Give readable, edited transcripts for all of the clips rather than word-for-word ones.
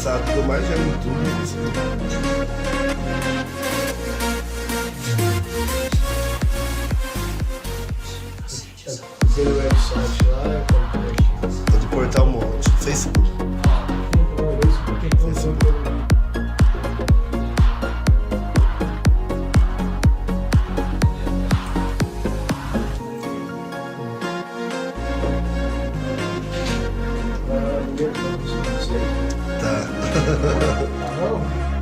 engraçado, o que eu mais já no YouTube é isso. Aquele website lá é É do Portal Monte, Facebook. Tá.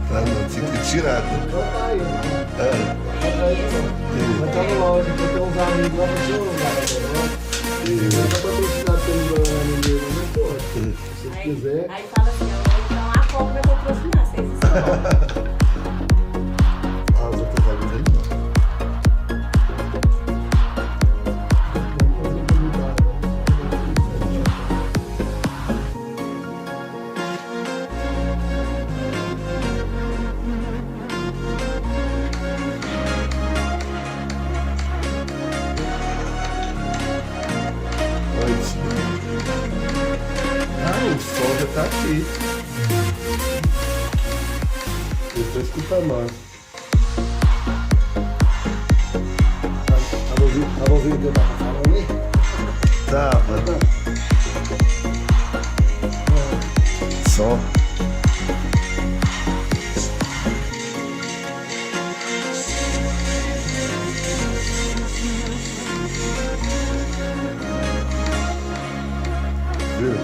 Tá não, tinha que tirar. Mas tá no áudio, porque tem uns amigos lá no seu lugar, né? Não tá patrocinado pelo Mineiro, né, pô? Se você quiser. Aí fala assim, então a Copa vai patrocinar, vocês estão. Ah, os outros amigos aí não. Ah, o som já tá aqui. Depois escuta mais. Tava ouvindo o que eu tava falando aí? Tava. Som. Viu?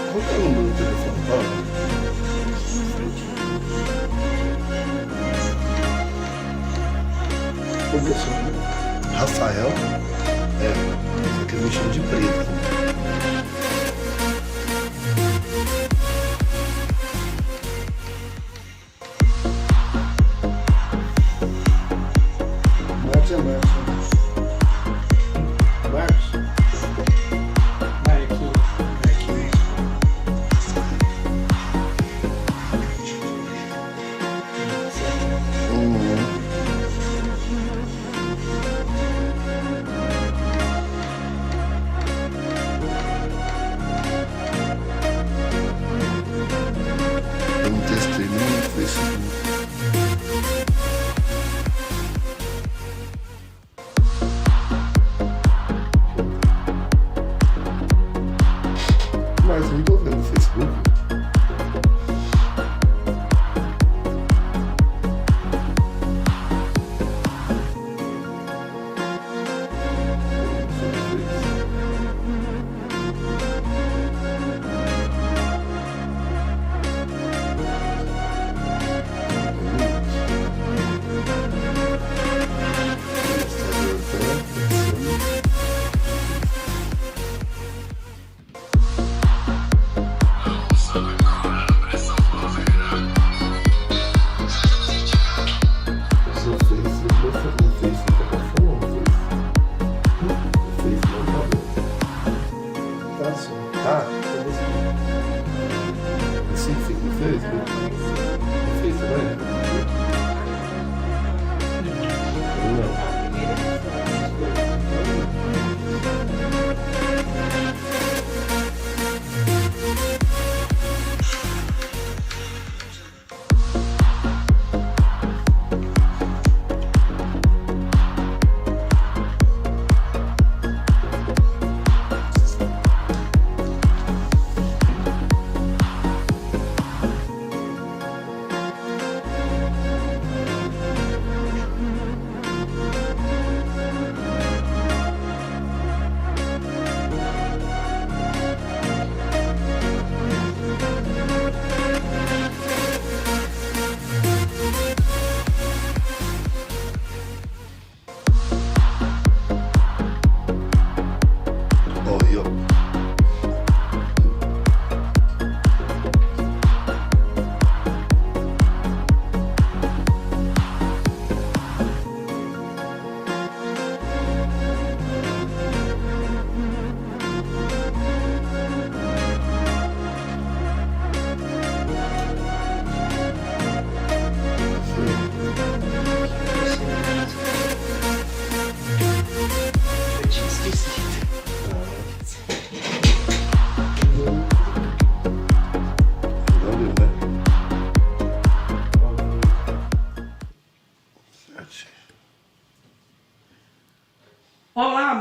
Qual que é o número do telefone? Vou ver se Rafael? É. Só que eles me chamam de preto. Marcos é Marcos. Marcos? Marquinhos.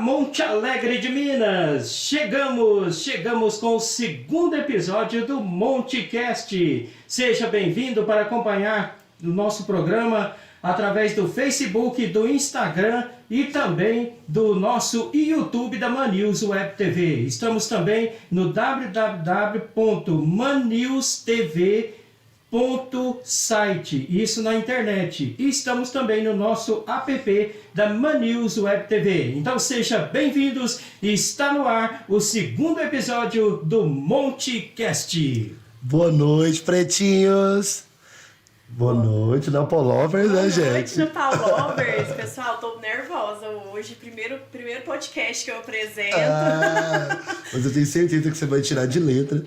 Monte Alegre de Minas! Chegamos com o segundo episódio do MonteCast. Seja bem-vindo para acompanhar o nosso programa através do Facebook, do Instagram e também do nosso YouTube da Mannews Web TV. Estamos também no www.manewstv.site, isso na internet. E estamos também no nosso app da Mannews Web TV. Então sejam bem-vindos e está no ar o segundo episódio do MonteCast. Boa noite, pretinhos. Boa noite, Napolovers, né, gente? Boa noite, Napolovers. Pessoal, tô nervosa hoje. Primeiro podcast que eu apresento. Mas eu tenho certeza que você vai tirar de letra.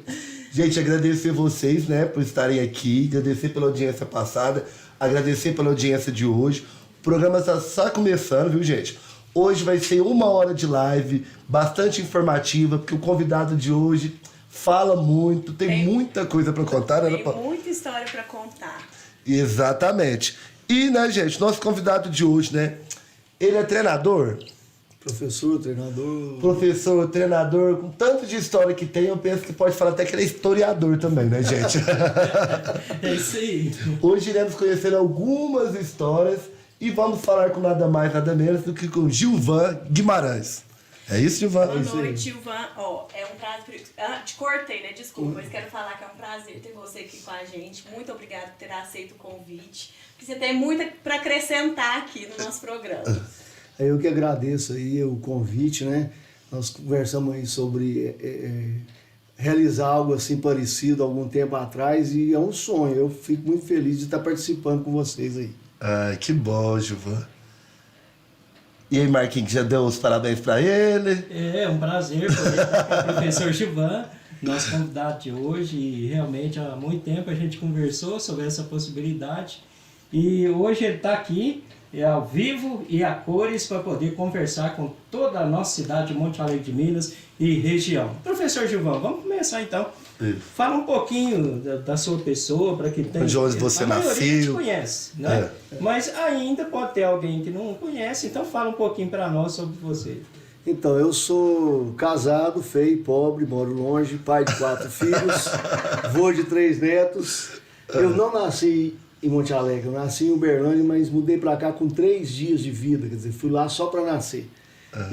Gente, agradecer vocês, né, por estarem aqui. Agradecer pela audiência passada. Agradecer pela audiência de hoje. O programa está só começando, viu, gente? Hoje vai ser 1 hora de live, bastante informativa, porque o convidado de hoje fala muito, tem muita coisa para contar, né? Tem muita história para contar. Exatamente. E, né, gente, nosso convidado de hoje, né? Ele é treinador. Professor, treinador. Professor, treinador, com tanto de história que tem, eu penso que pode falar até que ele é historiador também, né, gente? É isso aí. Hoje iremos conhecer algumas histórias e vamos falar com nada mais, nada menos do que com Gilvan Guimarães. É isso, Gilvan? Boa noite, Gilvan. Ó, é um prazer. Te cortei, né? Desculpa, mas quero falar que é um prazer ter você aqui com a gente. Muito obrigada por ter aceito o convite. Porque você tem muito para acrescentar aqui no nosso programa. Eu que agradeço aí o convite, né? Nós conversamos aí sobre realizar algo assim parecido há algum tempo atrás e é um sonho. Eu fico muito feliz de estar participando com vocês aí. Ai, que bom, Gilvan. E aí, Marquinhos, já deu os parabéns para ele? É um prazer poder estar com o professor Gilvan, nosso convidado de hoje. E realmente há muito tempo a gente conversou sobre essa possibilidade. E hoje ele está aqui, ao vivo e a cores, para poder conversar com toda a nossa cidade de Monte Alegre de Minas e região. Professor Gilvan, vamos começar então. Fala um pouquinho da sua pessoa, para que tenha... De onde você a maioria nasceu. te conhece, né? Mas ainda pode ter alguém que não conhece, então fala um pouquinho para nós sobre você. Então, eu sou casado, feio, pobre, moro longe, pai de 4 filhos, vô de 3 netos. Eu não nasci em Monte Alegre, eu nasci em Uberlândia, mas mudei para cá com 3 dias de vida, quer dizer, fui lá só para nascer.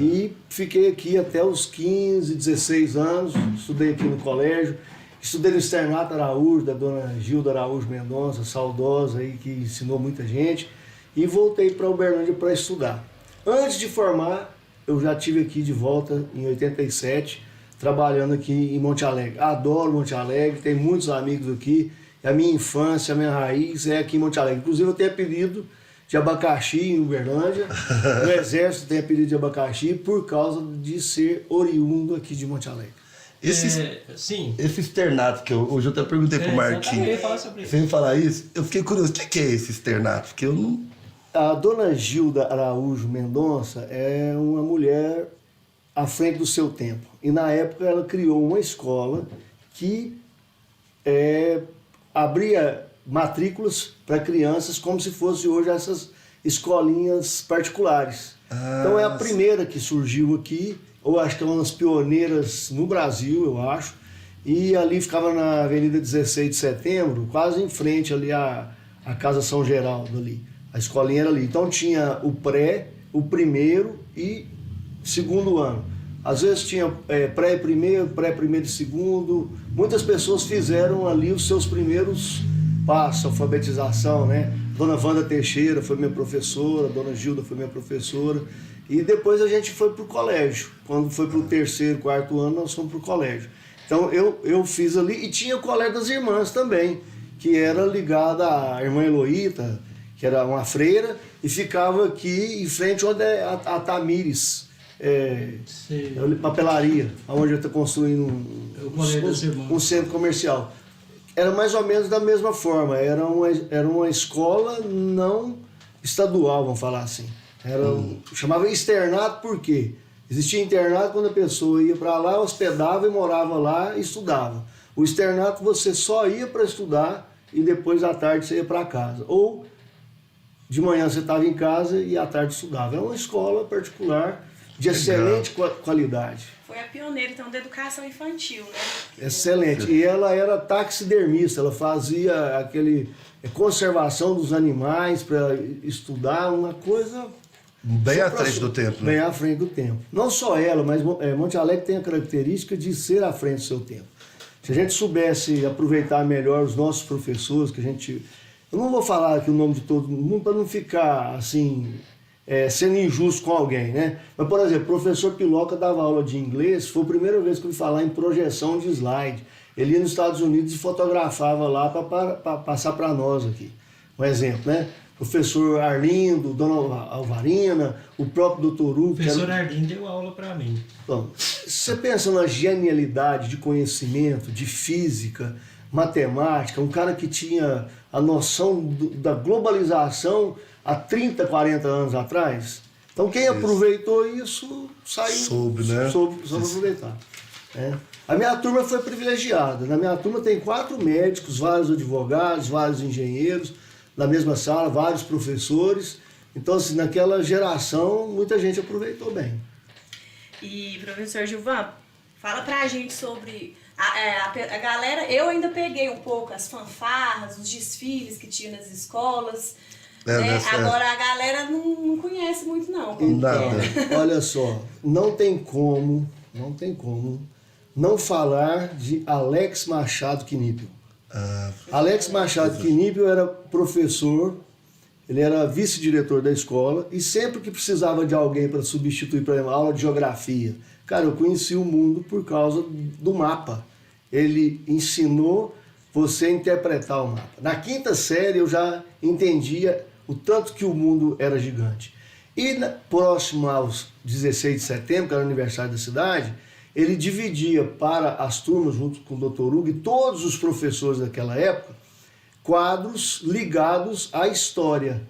E fiquei aqui até os 15, 16 anos, estudei aqui no colégio, estudei no Externato Araújo, da dona Gilda Araújo Mendonça, saudosa aí, que ensinou muita gente, e voltei para Uberlândia para estudar. Antes de formar, eu já estive aqui de volta em 87, trabalhando aqui em Monte Alegre. Adoro Monte Alegre, tem muitos amigos aqui, a minha infância, a minha raiz é aqui em Monte Alegre. Inclusive eu tenho apelido de abacaxi em Uberlândia, no Exército tem apelido de abacaxi por causa de ser oriundo aqui de Monte Alegre. Sim. Esse externato que hoje eu até perguntei pro Marquinhos. Você me falar isso? Eu fiquei curioso, o que é esse externato? Porque eu não... A dona Gilda Araújo Mendonça é uma mulher à frente do seu tempo. E na época ela criou uma escola que abria matrículas para crianças como se fosse hoje essas escolinhas particulares. Então é a primeira que surgiu aqui, ou acho que é uma das pioneiras no Brasil, eu acho. E ali ficava na Avenida 16 de Setembro, quase em frente ali à Casa São Geraldo ali. A escolinha era ali. Então tinha o pré, o primeiro e segundo ano. Às vezes tinha pré-primeiro e segundo. Muitas pessoas fizeram ali os seus primeiros passos, alfabetização, né? Dona Wanda Teixeira foi minha professora, Dona Gilda foi minha professora. E depois a gente foi para o colégio. Quando foi para o 3º, 4º ano, nós fomos para o colégio. Então eu fiz ali, e tinha o colégio das irmãs também, que era ligada à irmã Eloíta, que era uma freira, e ficava aqui em frente onde é a Tamires, papelaria, onde eu estou construindo um centro comercial. Era mais ou menos da mesma forma, era uma escola não estadual, vamos falar assim. Chamava externato por quê? Existia internato quando a pessoa ia para lá, hospedava e morava lá e estudava. O externato você só ia para estudar e depois à tarde você ia para casa. Ou de manhã você estava em casa e à tarde estudava. É uma escola particular de excelente qualidade. Foi a pioneira, então, da educação infantil, né? Excelente. E ela era taxidermista, ela fazia aquele conservação dos animais para estudar, uma coisa... Bem à frente do tempo, né? Bem à frente do tempo. Não só ela, mas Monte Alegre tem a característica de ser à frente do seu tempo. Se a gente soubesse aproveitar melhor os nossos professores, que a gente... Eu não vou falar aqui o nome de todo mundo para não ficar, assim, sendo injusto com alguém, né? Mas, por exemplo, o professor Piloca dava aula de inglês, foi a primeira vez que eu ouvi falar em projeção de slide. Ele ia nos Estados Unidos e fotografava lá para passar para nós aqui. Um exemplo, né? Professor Arlindo, Dona Alvarina, o próprio Dr. Hugo. O professor Arlindo deu aula para mim. Então, você pensa na genialidade de conhecimento, de física, matemática, um cara que tinha a noção da globalização há 30, 40 anos atrás. Então, quem aproveitou isso, saiu, soube, né? soube aproveitar. Né? A minha turma foi privilegiada. Na minha turma tem 4 médicos, vários advogados, vários engenheiros, na mesma sala, vários professores. Então, assim, naquela geração, muita gente aproveitou bem. E, professor Gilvan, fala pra gente sobre a galera. Eu ainda peguei um pouco as fanfarras, os desfiles que tinha nas escolas. Né? Agora, a galera não conhece muito, não. Nada. Olha só, não tem como não falar de Alex Machado Quinipio. Alex Machado Quinipio era professor, ele era vice-diretor da escola e sempre que precisava de alguém para substituir, por exemplo, aula de geografia, cara, eu conheci o mundo por causa do mapa. Ele ensinou você a interpretar o mapa. Na 5ª série eu já entendia o tanto que o mundo era gigante. E próximo aos 16 de setembro, que era o aniversário da cidade, ele dividia para as turmas, junto com o Dr. Hugo e todos os professores daquela época, quadros ligados à história.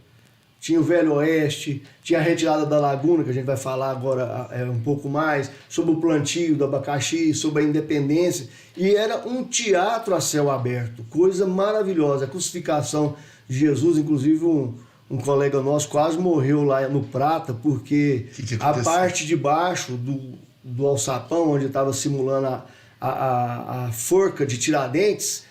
Tinha o Velho Oeste, tinha a retirada da Laguna, que a gente vai falar agora um pouco mais, sobre o plantio do abacaxi, sobre a independência. E era um teatro a céu aberto, coisa maravilhosa. A crucificação de Jesus, inclusive um colega nosso quase morreu lá no Prata, porque a parte de baixo do alçapão, onde estava simulando a forca de Tiradentes,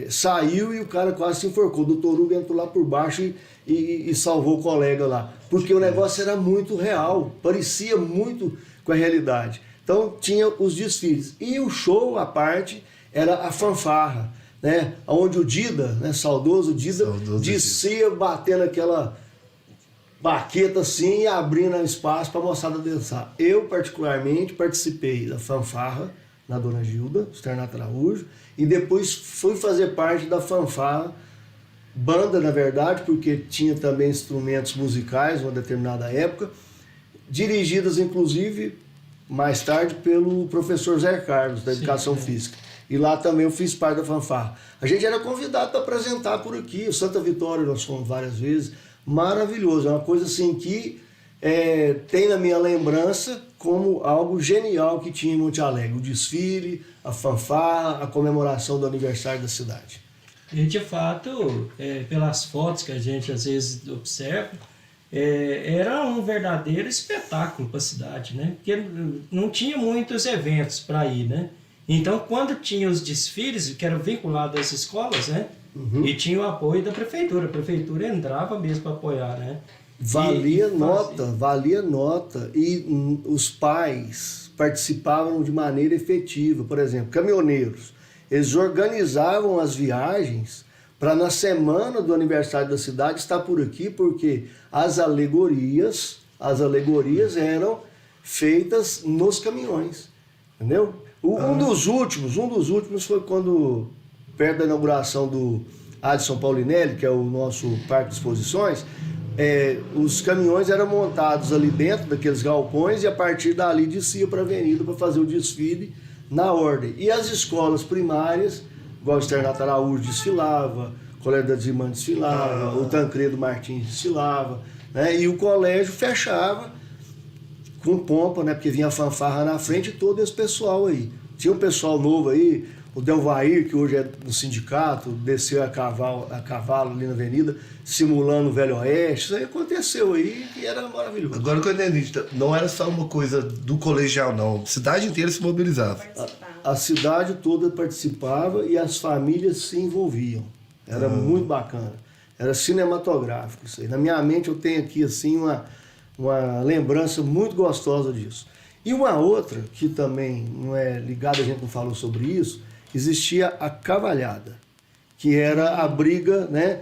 saiu e o cara quase se enforcou. O doutor Hugo entrou lá por baixo e salvou o colega lá. Porque o negócio era muito real, parecia muito com a realidade. Então tinha os desfiles. E o show, à parte, era a fanfarra, né? Onde o Dida, né, saudoso Dida, descia batendo aquela baqueta assim e abrindo espaço para a moçada dançar. Eu, particularmente, participei da fanfarra na Dona Gilda, Externato Araújo, e depois fui fazer parte da fanfarra, banda, na verdade, porque tinha também instrumentos musicais, numa determinada época, dirigidas, inclusive, mais tarde, pelo professor Zé Carlos, da Educação Física. E lá também eu fiz parte da fanfarra. A gente era convidado para apresentar por aqui, o Santa Vitória nós fomos várias vezes, maravilhoso, é uma coisa assim que tem na minha lembrança como algo genial que tinha em Monte Alegre, o desfile, a fanfarra, a comemoração do aniversário da cidade. E de fato, pelas fotos que a gente às vezes observa, era um verdadeiro espetáculo para a cidade, né? Porque não tinha muitos eventos para ir, né? Então, quando tinha os desfiles, que eram vinculados às escolas, né? Uhum. E tinha o apoio da prefeitura. A prefeitura entrava mesmo para apoiar, né? Valia nota. E os pais participavam de maneira efetiva. Por exemplo, caminhoneiros. Eles organizavam as viagens para na semana do aniversário da cidade estar por aqui, porque as alegorias eram feitas nos caminhões. Entendeu? Um dos últimos foi quando, perto da inauguração do Adson Paulinelli, que é o nosso parque de exposições, os caminhões eram montados ali dentro daqueles galpões e a partir dali descia para a avenida para fazer o desfile na ordem. E as escolas primárias, igual o Externato Araújo desfilava, o Colégio das Irmãs desfilava, o Tancredo Martins desfilava, né? E o colégio fechava com pompa, né? Porque vinha a fanfarra na frente e todo esse pessoal aí. Tinha um pessoal novo aí, O Delvair, que hoje é do sindicato, desceu a cavalo ali na avenida, simulando o Velho Oeste. Isso aí aconteceu aí e era maravilhoso. Agora que eu entendi, não era só uma coisa do colegial, não. A cidade inteira se mobilizava. A cidade toda participava e as famílias se envolviam. Era muito bacana. Era cinematográfico isso aí. Na minha mente eu tenho aqui assim uma lembrança muito gostosa disso. E uma outra, que também não é ligada, a gente não falou sobre isso, existia a cavalhada, que era a briga, né,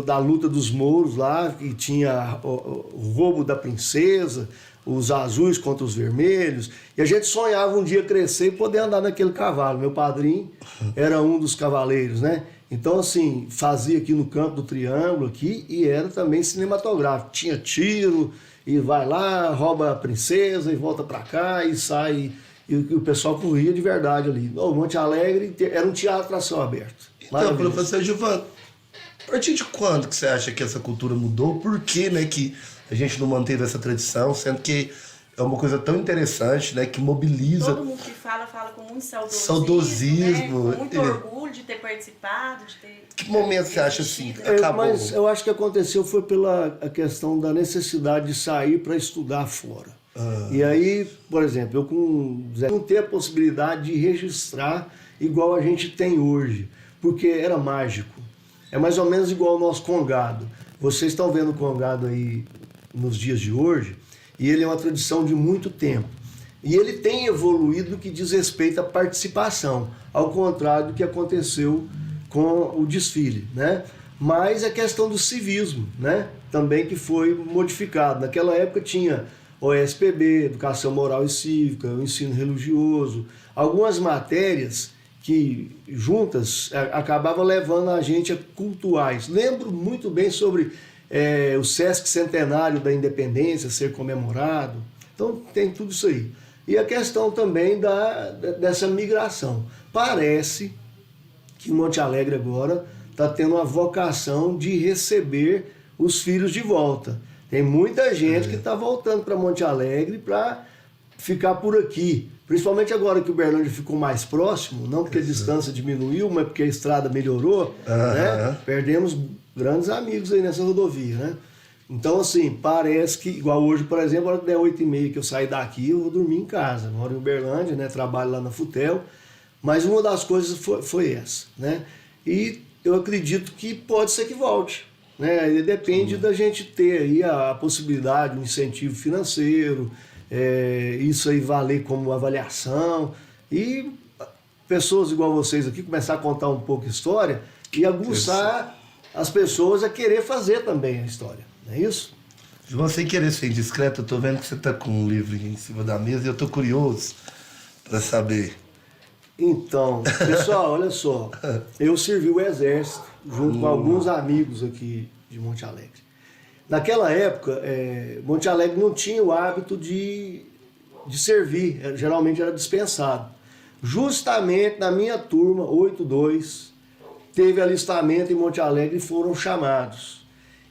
da luta dos mouros lá, que tinha o roubo da princesa, os azuis contra os vermelhos, e a gente sonhava um dia crescer e poder andar naquele cavalo. Meu padrinho era um dos cavaleiros, né? Então, assim, fazia aqui no campo do Triângulo, aqui, e era também cinematográfico. Tinha tiro, e vai lá, rouba a princesa, e volta pra cá, e sai, e o pessoal corria de verdade ali. O Monte Alegre era um teatro a céu aberto. Então, professor Gilvan, a partir de quando que você acha que essa cultura mudou? Por que, né, que a gente não manteve essa tradição, sendo que é uma coisa tão interessante, né, que mobiliza... Todo mundo que fala com muito saudosismo, né? Com muito orgulho de ter participado, de ter... Que momento você acha assim? Acabou. Mas eu acho que aconteceu foi pela a questão da necessidade de sair para estudar fora. E aí, por exemplo, eu não ter a possibilidade de registrar igual a gente tem hoje, porque era mágico. É mais ou menos igual ao nosso congado. Vocês estão vendo o congado aí nos dias de hoje, e ele é uma tradição de muito tempo. E ele tem evoluído no que diz respeito à participação, ao contrário do que aconteceu com o desfile, né? Mas a questão do civismo, né? Também que foi modificado. Naquela época tinha OSPB, Educação Moral e Cívica, o ensino religioso, algumas matérias que juntas acabavam levando a gente a cultuais. Lembro muito bem sobre o Sesc Centenário da Independência ser comemorado. Então tem tudo isso aí. E a questão também dessa migração. Parece que Monte Alegre agora está tendo uma vocação de receber os filhos de volta. Tem muita gente que está voltando para Monte Alegre para ficar por aqui. Principalmente agora que o Uberlândia ficou mais próximo, não porque a distância diminuiu, mas porque a estrada melhorou, né? Perdemos grandes amigos aí nessa rodovia, né? Então, assim, parece que, igual hoje, por exemplo, a hora que der 8h30 que eu sair daqui, eu vou dormir em casa. Moro em Uberlândia, né? Trabalho lá na Futel. Mas uma das coisas foi essa, né? E eu acredito que pode ser que volte, né? E depende da gente ter aí a possibilidade, um incentivo financeiro, isso aí valer como avaliação, e pessoas igual vocês aqui começar a contar um pouco a história e aguçar as pessoas a querer fazer também a história, não é isso? João, sem querer ser indiscreto, eu tô vendo que você tá com um livro em cima da mesa e eu tô curioso para saber. Então, pessoal, olha só, eu servi o exército junto com alguns amigos aqui de Monte Alegre. Naquela época, Monte Alegre não tinha o hábito de servir, geralmente era dispensado. Justamente na minha turma, 82, teve alistamento em Monte Alegre e foram chamados.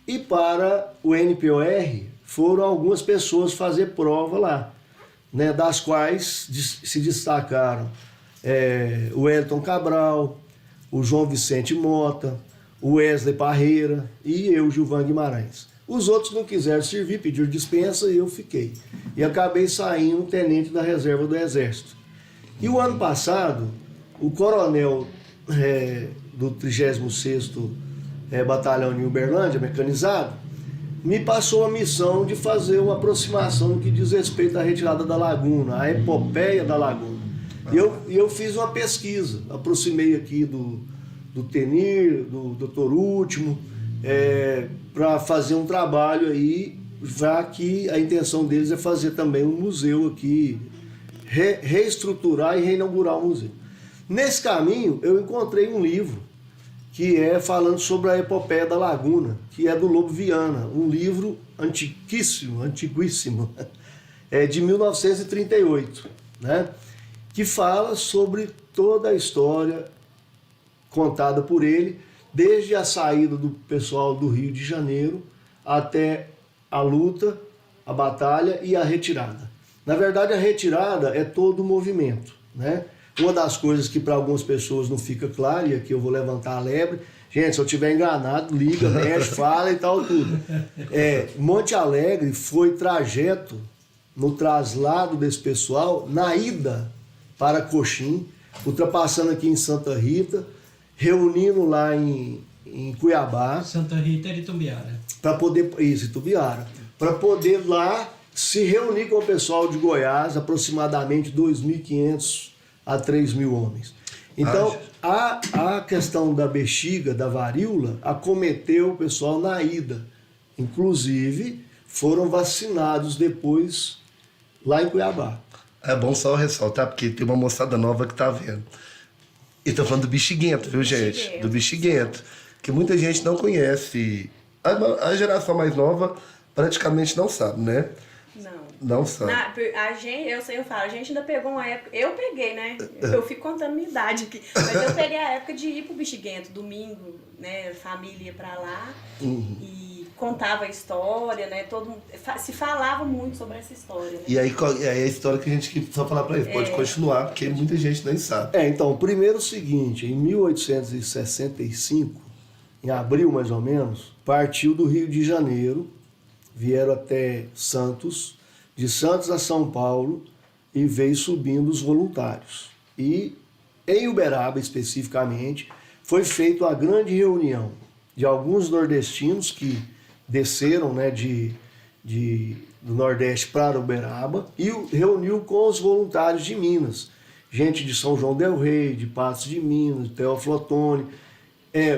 E para o NPOR, foram algumas pessoas fazer prova lá, né, das quais se destacaram o Elton Cabral, o João Vicente Mota, o Wesley Parreira e eu, Gilvan Guimarães. Os outros não quiseram servir, pediram dispensa e eu fiquei. E acabei saindo tenente da reserva do Exército. E o ano passado, o coronel do 36º Batalhão de Uberlândia, mecanizado, me passou a missão de fazer uma aproximação no que diz respeito à retirada da laguna, à epopeia da laguna. E eu fiz uma pesquisa, aproximei aqui do Tenir, do Dr. Último, para fazer um trabalho aí, já que a intenção deles é fazer também um museu aqui, reestruturar e reinaugurar o museu. Nesse caminho, eu encontrei um livro que é falando sobre a epopeia da laguna, que é do Lobo Viana, um livro antiguíssimo, de 1938, né? Que fala sobre toda a história contada por ele, desde a saída do pessoal do Rio de Janeiro até a luta, a batalha e a retirada. Na verdade, a retirada é todo o movimento, né? Uma das coisas que para algumas pessoas não fica claro, e aqui eu vou levantar a lebre, gente, se eu estiver enganado, liga, mexe, fala e tal, tudo. Monte Alegre foi trajeto no traslado desse pessoal na ida para Coxim, ultrapassando aqui em Santa Rita, reunindo lá em Cuiabá. Santa Rita era Itumbiara. Para poder, isso, Itubiara, para poder lá se reunir com o pessoal de Goiás, aproximadamente 2.500 a 3.000 homens. Então, a questão da bexiga, da varíola, acometeu o pessoal na ida. Inclusive, foram vacinados depois lá em Cuiabá. É bom só ressaltar, porque tem uma moçada nova que tá vendo. E tô falando do bexiguento, viu, gente? Do bexiguento. Que muita gente não conhece. A geração mais nova praticamente não sabe, né? Não sabe. Eu falo, a gente ainda pegou uma época. Eu peguei, né? Eu fico contando minha idade aqui. Mas eu peguei a época de ir pro Bexiguento, domingo, né? Família ia pra lá e contava a história, né? Todo mundo, se falava muito sobre essa história. Né? E aí a história que a gente só falar pra eles, pode continuar, porque muita gente nem sabe. Então, primeiro o seguinte, em 1865, em abril mais ou menos, partiu do Rio de Janeiro, vieram até Santos, de Santos a São Paulo, e veio subindo os voluntários. E em Uberaba, especificamente, foi feita uma grande reunião de alguns nordestinos que desceram, né, do Nordeste para Uberaba e reuniu com os voluntários de Minas. Gente de São João del Rei, de Patos de Minas, de Teófilo Otoni,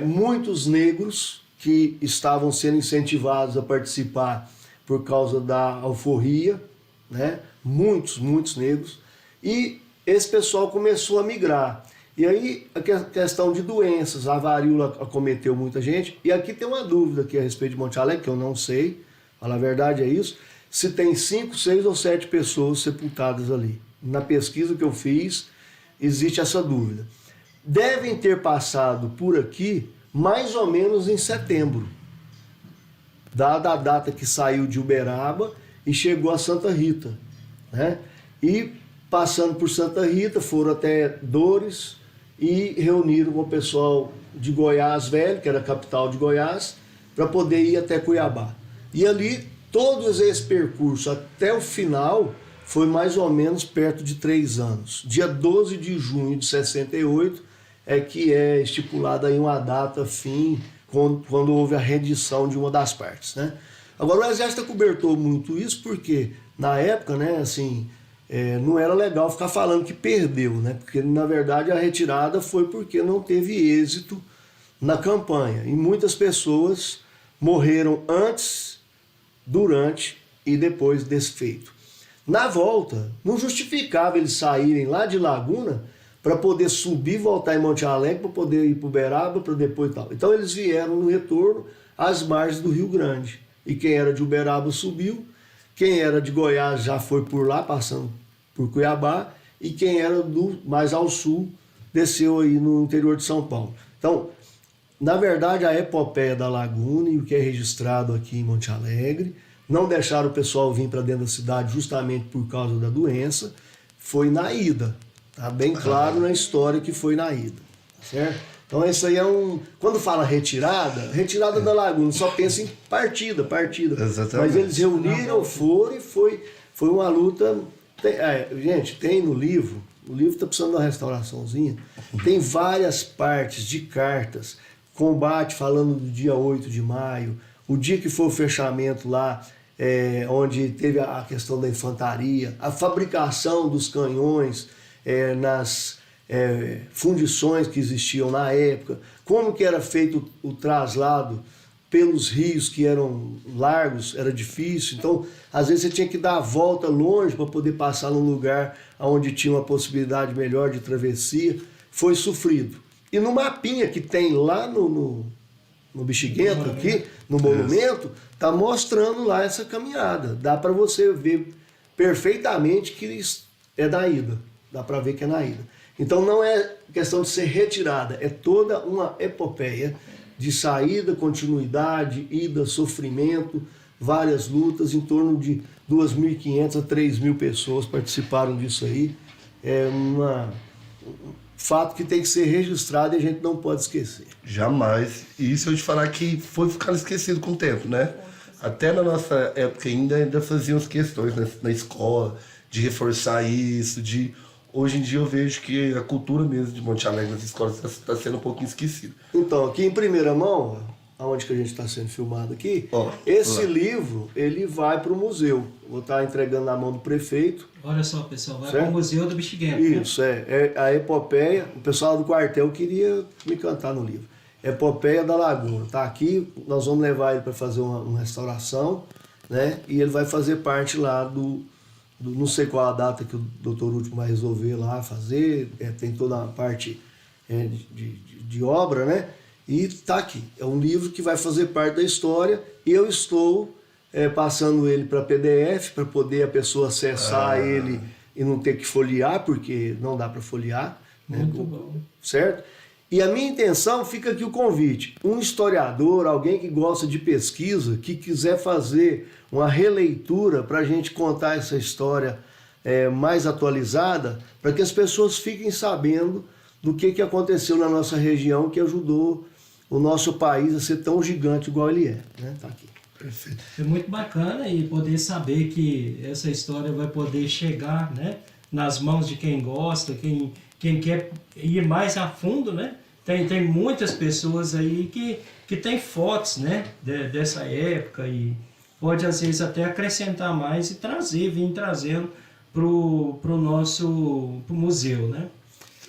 muitos negros que estavam sendo incentivados a participar por causa da alforria, né? Muitos negros. E esse pessoal começou a migrar. E aí a questão de doenças, a varíola acometeu muita gente. E aqui tem uma dúvida aqui a respeito de Monte Alegre, que eu não sei, falar a verdade é isso, se tem 5, 6 ou 7 pessoas sepultadas ali. Na pesquisa que eu fiz, existe essa dúvida. Devem ter passado por aqui mais ou menos em setembro, dada a data que saiu de Uberaba e chegou a Santa Rita, né? E passando por Santa Rita, foram até Dores e reuniram com o pessoal de Goiás Velho, que era a capital de Goiás, para poder ir até Cuiabá. E ali, todo esse percurso até o final foi mais ou menos perto de 3 anos. Dia 12 de junho de 68 que é estipulada aí uma data fim, quando houve a rendição de uma das partes, né? Agora, o Exército acobertou muito isso porque, na época, né, assim, não era legal ficar falando que perdeu, né? Porque, na verdade, a retirada foi porque não teve êxito na campanha. E muitas pessoas morreram antes, durante e depois desse feito. Na volta, não justificava eles saírem lá de Laguna para poder subir, voltar em Monte Alegre, para poder ir para Uberaba, para depois tal. Então eles vieram no retorno às margens do Rio Grande. E quem era de Uberaba subiu, quem era de Goiás já foi por lá, passando por Cuiabá, e quem era mais ao sul desceu aí no interior de São Paulo. Então, na verdade, a epopeia da Laguna e o que é registrado aqui em Monte Alegre, não deixaram o pessoal vir para dentro da cidade justamente por causa da doença, foi na ida. Tá bem claro na história que foi na ida, certo? Então isso aí quando fala retirada da Laguna, só pensa em partida. Exatamente. Mas eles reuniram, foram e foi uma luta. Gente, tem no livro, o livro está precisando de uma restauraçãozinha, tem várias partes de cartas, combate falando do dia 8 de maio, o dia que foi o fechamento lá, onde teve a questão da infantaria, a fabricação dos canhões, nas fundições que existiam na época, como que era feito o traslado pelos rios que eram largos, era difícil, então às vezes você tinha que dar a volta longe para poder passar num lugar onde tinha uma possibilidade melhor de travessia, foi sofrido. E no mapinha que tem lá no Bexiguento, aqui, no monumento, tá mostrando lá essa caminhada, dá para você ver perfeitamente que é da ida. Dá para ver que é na ida. Então não é questão de ser retirada, é toda uma epopeia de saída, continuidade, ida, sofrimento, várias lutas, em torno de 2.500 a 3.000 pessoas participaram disso aí. É fato que tem que ser registrado e a gente não pode esquecer. Jamais. E isso eu te falar que foi ficando esquecido com o tempo, né? Até na nossa época ainda faziam as questões na escola, de reforçar isso, de... Hoje em dia eu vejo que a cultura mesmo de Monte Alegre nas escolas está sendo um pouquinho esquecida. Então, aqui em primeira mão, aonde que a gente está sendo filmado aqui, esse livro, ele vai para o museu. Vou estar entregando na mão do prefeito. Olha só, pessoal, vai Certo? para o Museu do Bexiguento. Isso, é a epopeia. O pessoal do quartel queria me cantar no livro. Epopeia da Laguna. Tá aqui, nós vamos levar ele para fazer uma restauração, né? E ele vai fazer parte lá não sei qual a data que o doutor Último vai resolver lá fazer, tem toda a parte de obra, né? E tá aqui. É um livro que vai fazer parte da história e eu estou passando ele para PDF para poder a pessoa acessar ele e não ter que folhear, porque não dá para folhear. Muito bom. Certo? E a minha intenção, fica aqui o convite. Um historiador, alguém que gosta de pesquisa, que quiser fazer uma releitura para a gente contar essa história mais atualizada, para que as pessoas fiquem sabendo do que aconteceu na nossa região, que ajudou o nosso país a ser tão gigante igual ele é. Né? Tá aqui. Perfeito. É muito bacana e poder saber que essa história vai poder chegar, né, nas mãos de quem gosta, quem quer ir mais a fundo, né? Tem muitas pessoas aí que tem fotos, né, dessa época e pode às vezes até acrescentar mais e vir trazendo pro nosso museu, né?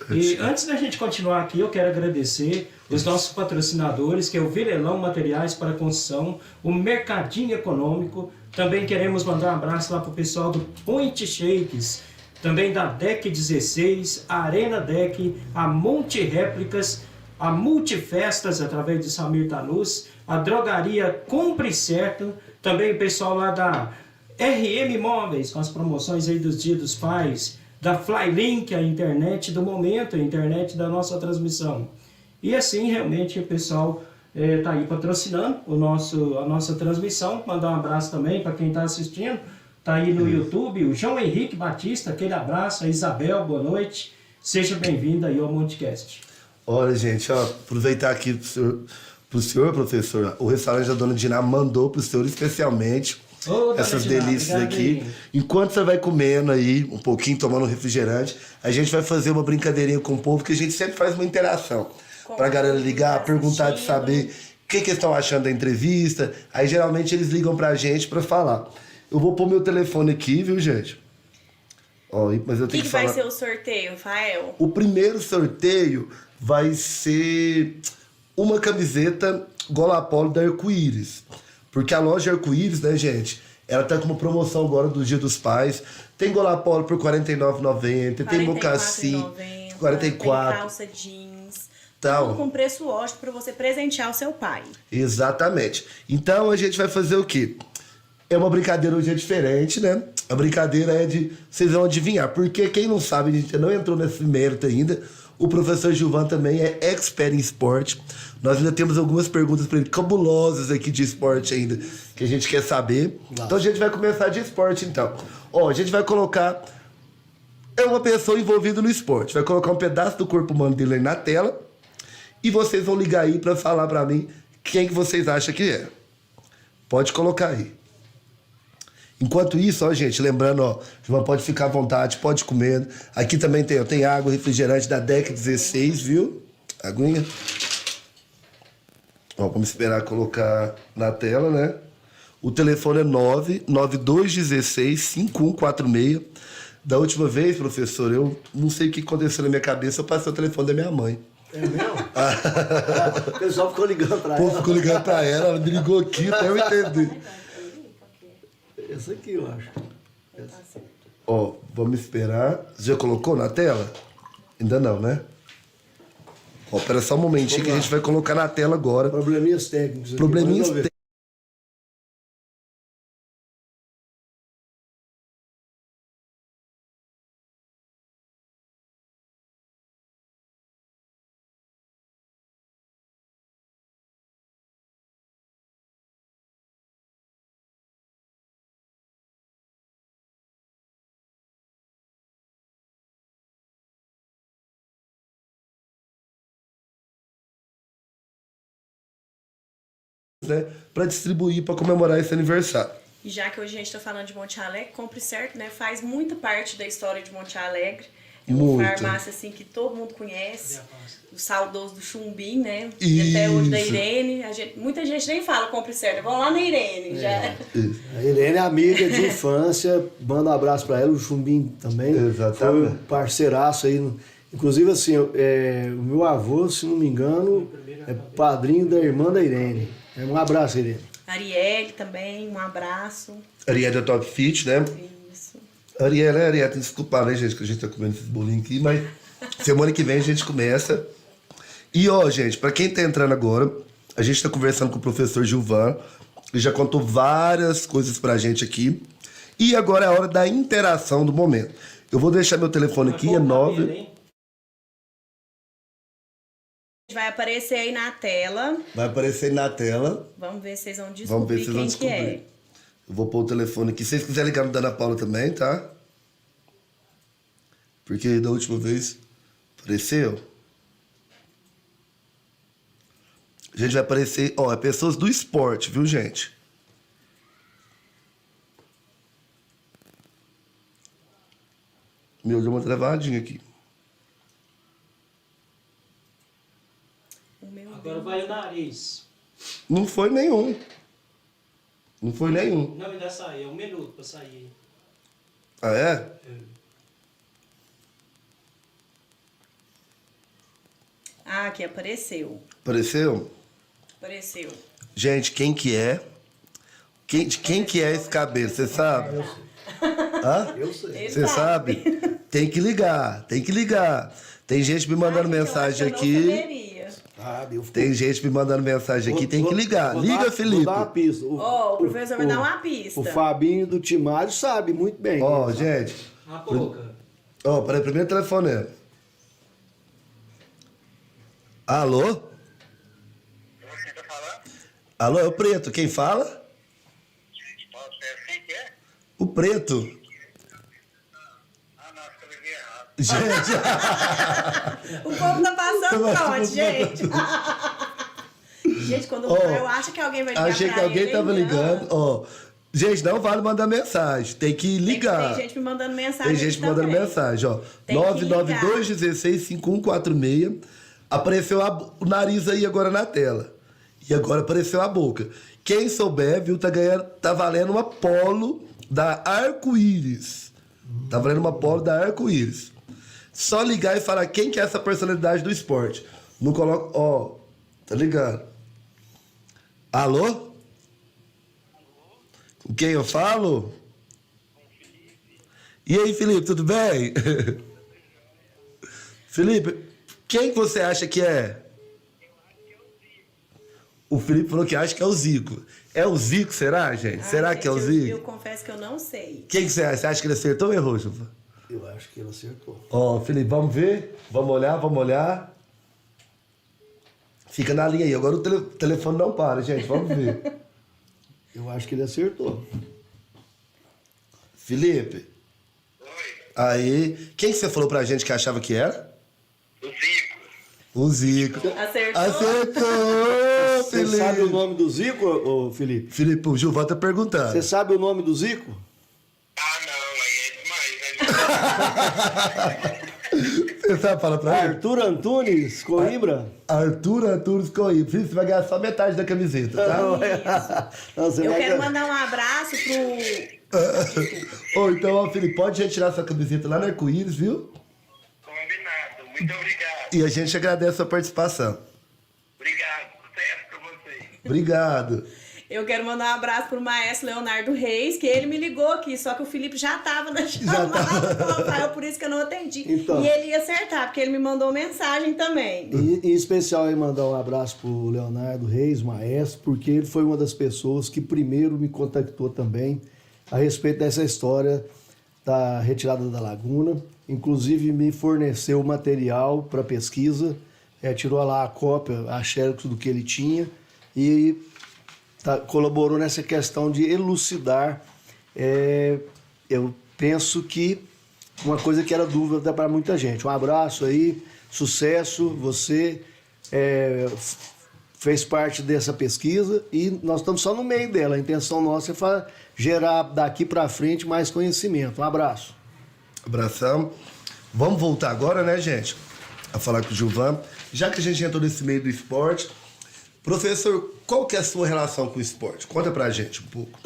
E antes da gente continuar aqui, eu quero agradecer os nossos patrocinadores, que é o Virelão Materiais para Construção, o Mercadinho Econômico. Também queremos mandar um abraço lá para o pessoal do Point Shakes, também da DEC 16, a Arena DEC, a Monte Réplicas, a Multifestas, através de Samir Tanus, a Drogaria Compre Certo, também o pessoal lá da RM Móveis, com as promoções aí dos Dias dos Pais, da Flylink, a internet do momento, a internet da nossa transmissão. E assim, realmente, o pessoal está aí patrocinando a nossa transmissão. Mandar um abraço também para quem está assistindo. Está aí no YouTube, o João Henrique Batista, aquele abraço. A Isabel, boa noite. Seja bem-vinda aí ao Montecast. Olha, gente, aproveitar aqui pro senhor, professor, o restaurante da Dona Diná mandou pro senhor especialmente essas delícias aqui. Enquanto você vai comendo aí, um pouquinho, tomando um refrigerante, a gente vai fazer uma brincadeirinha com o povo, que a gente sempre faz uma interação. Pra galera ligar, perguntar, de saber o que eles estão achando da entrevista. Aí, geralmente, eles ligam pra gente pra falar. Eu vou pôr meu telefone aqui, viu, gente? Ó, mas eu tenho que falar. Vai ser o sorteio, Rafael? O primeiro sorteio vai ser uma camiseta Gola Polo da Arco-Íris. Porque a loja Arco-Íris, né, gente, ela tá com uma promoção agora do Dia dos Pais. Tem Gola Polo por R$ 49,90, tem mocassim, 44. Tem calça jeans. Então, Tudo com preço ótimo para você presentear o seu pai. Exatamente. Então a gente vai fazer o quê? É uma brincadeira hoje diferente, né? A brincadeira é de... Vocês vão adivinhar. Porque quem não sabe, a gente não entrou nesse mérito ainda. O professor Gilvan também é expert em esporte. Nós ainda temos algumas perguntas para ele, cabulosas aqui de esporte ainda, que a gente quer saber. Nossa. Então a gente vai começar de esporte, então. Ó, a gente vai colocar... É uma pessoa envolvida no esporte. Vai colocar um pedaço do corpo humano dele aí na tela. E vocês vão ligar aí para falar para mim quem que vocês acham que é. Pode colocar aí. Enquanto isso, ó, gente, lembrando, ó, João pode ficar à vontade, pode comer. Aqui também tem água, refrigerante da DEC 16, viu? Aguinha. Ó, vamos esperar colocar na tela, né? O telefone é 99216-5146. Da última vez, professor, eu não sei o que aconteceu na minha cabeça, eu passei o telefone da minha mãe. É mesmo? O pessoal ficou ligando pra ela. O povo ficou ligando pra ela me ligou aqui até eu entender. Essa aqui, eu acho. Ó, vamos esperar. Você já colocou na tela? Ainda não, né? Ó, espera só um momentinho que a gente vai colocar na tela agora. Probleminhas técnicos. Probleminhas técnicos. né? Para distribuir, para comemorar esse aniversário. E já que hoje a gente está falando de Monte Alegre, Compre Certo, né? Faz muita parte da história de Monte Alegre. É uma Muito. farmácia assim que todo mundo conhece. O saudoso do Chumbim, né? Isso. E até hoje da Irene. Muita gente nem fala Compre Certo. Vão lá na Irene. Já. A Irene é amiga de infância, manda um abraço para ela, o Chumbim também. Exatamente. Foi um parceiraço aí. Inclusive, assim, o meu avô, se não me engano, é padrinho da irmã da Irene. Um abraço, Irene. Arielle também, um abraço. Ariel da Top Fit, né? Isso. Ariel, tem que desculpar, né, gente, que a gente tá comendo esses bolinhos aqui, mas semana que vem a gente começa. E, ó, gente, pra quem tá entrando agora, a gente tá conversando com o professor Gilvan, ele já contou várias coisas pra gente aqui. E agora é a hora da interação do momento. Eu vou deixar meu telefone aqui, é 9... Vai aparecer aí na tela. Vai aparecer aí na tela. Vão ver se vocês vão Vamos descobrir ver se vocês vão quem que é. descobrir. Eu vou pôr o telefone aqui. Se vocês quiserem ligar no da Ana Paula também, tá? Porque da última vez apareceu. A gente vai aparecer... Ó, é pessoas do esporte, viu, gente? Meu, deu uma travadinha aqui. Agora vai o nariz. Não foi nenhum. Não foi nenhum. Não, ainda sai, é 1 minuto pra sair. Ah, é? Ah, aqui apareceu. Apareceu? Apareceu. Gente, quem que é? Quem que é esse cabelo? Você sabe? Hã? Eu sei. Ele Você sabe? Tem que ligar, tem que ligar. Tem gente me mandando mensagem aqui. Sabe, eu Tem gente me mandando mensagem aqui, tem que ligar. Liga, Felipe. Vou dar uma pista. Ó, o professor vai dar uma pista. O Fabinho do Timário sabe muito bem. Ó, gente. A boca. Ó, peraí, primeiro telefone é. Alô? Você tá falando? Alô, é o Preto, quem fala? Quem que é? O Preto. Ah, não, acho que eu liguei errado. Gente, O povo tá passando pronto, gente. Gente, quando eu acho que alguém vai ligar achei que pra alguém ele, tava não. ligando. Ó, gente, não vale mandar mensagem, tem que ligar. Tem gente me mandando mensagem. Tem gente aqui mandando também. mensagem, ó. Tem que 992165146. Apareceu o nariz aí agora na tela. E agora apareceu a boca. Quem souber, viu, tá valendo uma polo da Arco-Íris. Tá valendo uma polo da Arco-Íris. Só ligar e falar quem que é essa personalidade do esporte. Não coloca... Ó, tá ligado? Alô? Com quem eu falo? E aí, Felipe, tudo bem? Felipe, quem que você acha que é? O Felipe falou que acha que é o Zico. É o Zico, será, gente? Será Ai, que é o gente, Zico? Eu confesso que eu não sei. Quem que você acha? Você acha que ele acertou ou errou, Chuva? Eu acho que ele acertou. Ó, Felipe, vamos ver? Vamos olhar. Fica na linha aí. Agora o telefone não para, gente. Vamos ver. Eu acho que ele acertou. Felipe. Oi, Aí. Quem que você falou pra gente que achava que era? o Zico. O Zico. Acertou? Acertou, Você Felipe. sabe o nome do Zico, ô Felipe? Felipe, o Gilvan tá perguntando. Você sabe o nome do Zico? Ah, não, aí é demais, né? Você sabe falar pra ele? Arthur Antunes Coimbra? Arthur Antunes Coimbra. Felipe, você vai ganhar só metade da camiseta, tá? Não, você Eu vai quero ganhar. mandar um abraço pro... Ou então, ó, Felipe, pode retirar sua camiseta lá no Arco-Íris, viu? Combinado. Muito obrigado. E a gente agradece a sua participação. Obrigado. Sucesso pra vocês. Obrigado. Eu quero mandar um abraço pro maestro Leonardo Reis, que ele me ligou aqui, só que o Felipe já tava na chamada, Rafael, por isso que eu não atendi. Então. E ele ia acertar, porque ele me mandou mensagem também. Em especial, aí mandar um abraço pro Leonardo Reis, maestro, porque ele foi uma das pessoas que primeiro me contactou também a respeito dessa história da retirada da laguna. Inclusive me forneceu material para pesquisa, tirou lá a cópia, a xerox do que ele tinha e colaborou nessa questão de elucidar. Eu penso que uma coisa que era dúvida para muita gente. Um abraço aí, sucesso, você fez parte dessa pesquisa e nós estamos só no meio dela. A intenção nossa é gerar daqui para frente mais conhecimento. Um abraço. Abração. Vamos voltar agora, né, gente, a falar com o Gilvan. Já que a gente entrou nesse meio do esporte, professor, qual que é a sua relação com o esporte? Conta pra gente um pouco.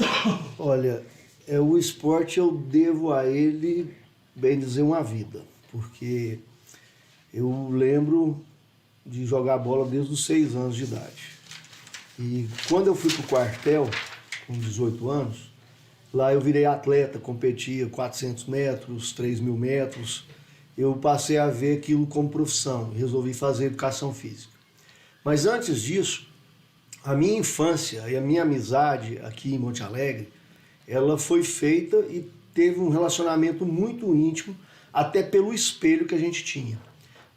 Olha, o esporte eu devo a ele, bem dizer, uma vida. Porque eu lembro de jogar bola desde os 6 anos de idade. E quando eu fui pro quartel, com 18 anos, lá eu virei atleta, competia 400 metros, 3.000 metros. Eu passei a ver aquilo como profissão e resolvi fazer educação física. Mas antes disso, a minha infância e a minha amizade aqui em Monte Alegre, ela foi feita e teve um relacionamento muito íntimo, até pelo espelho que a gente tinha.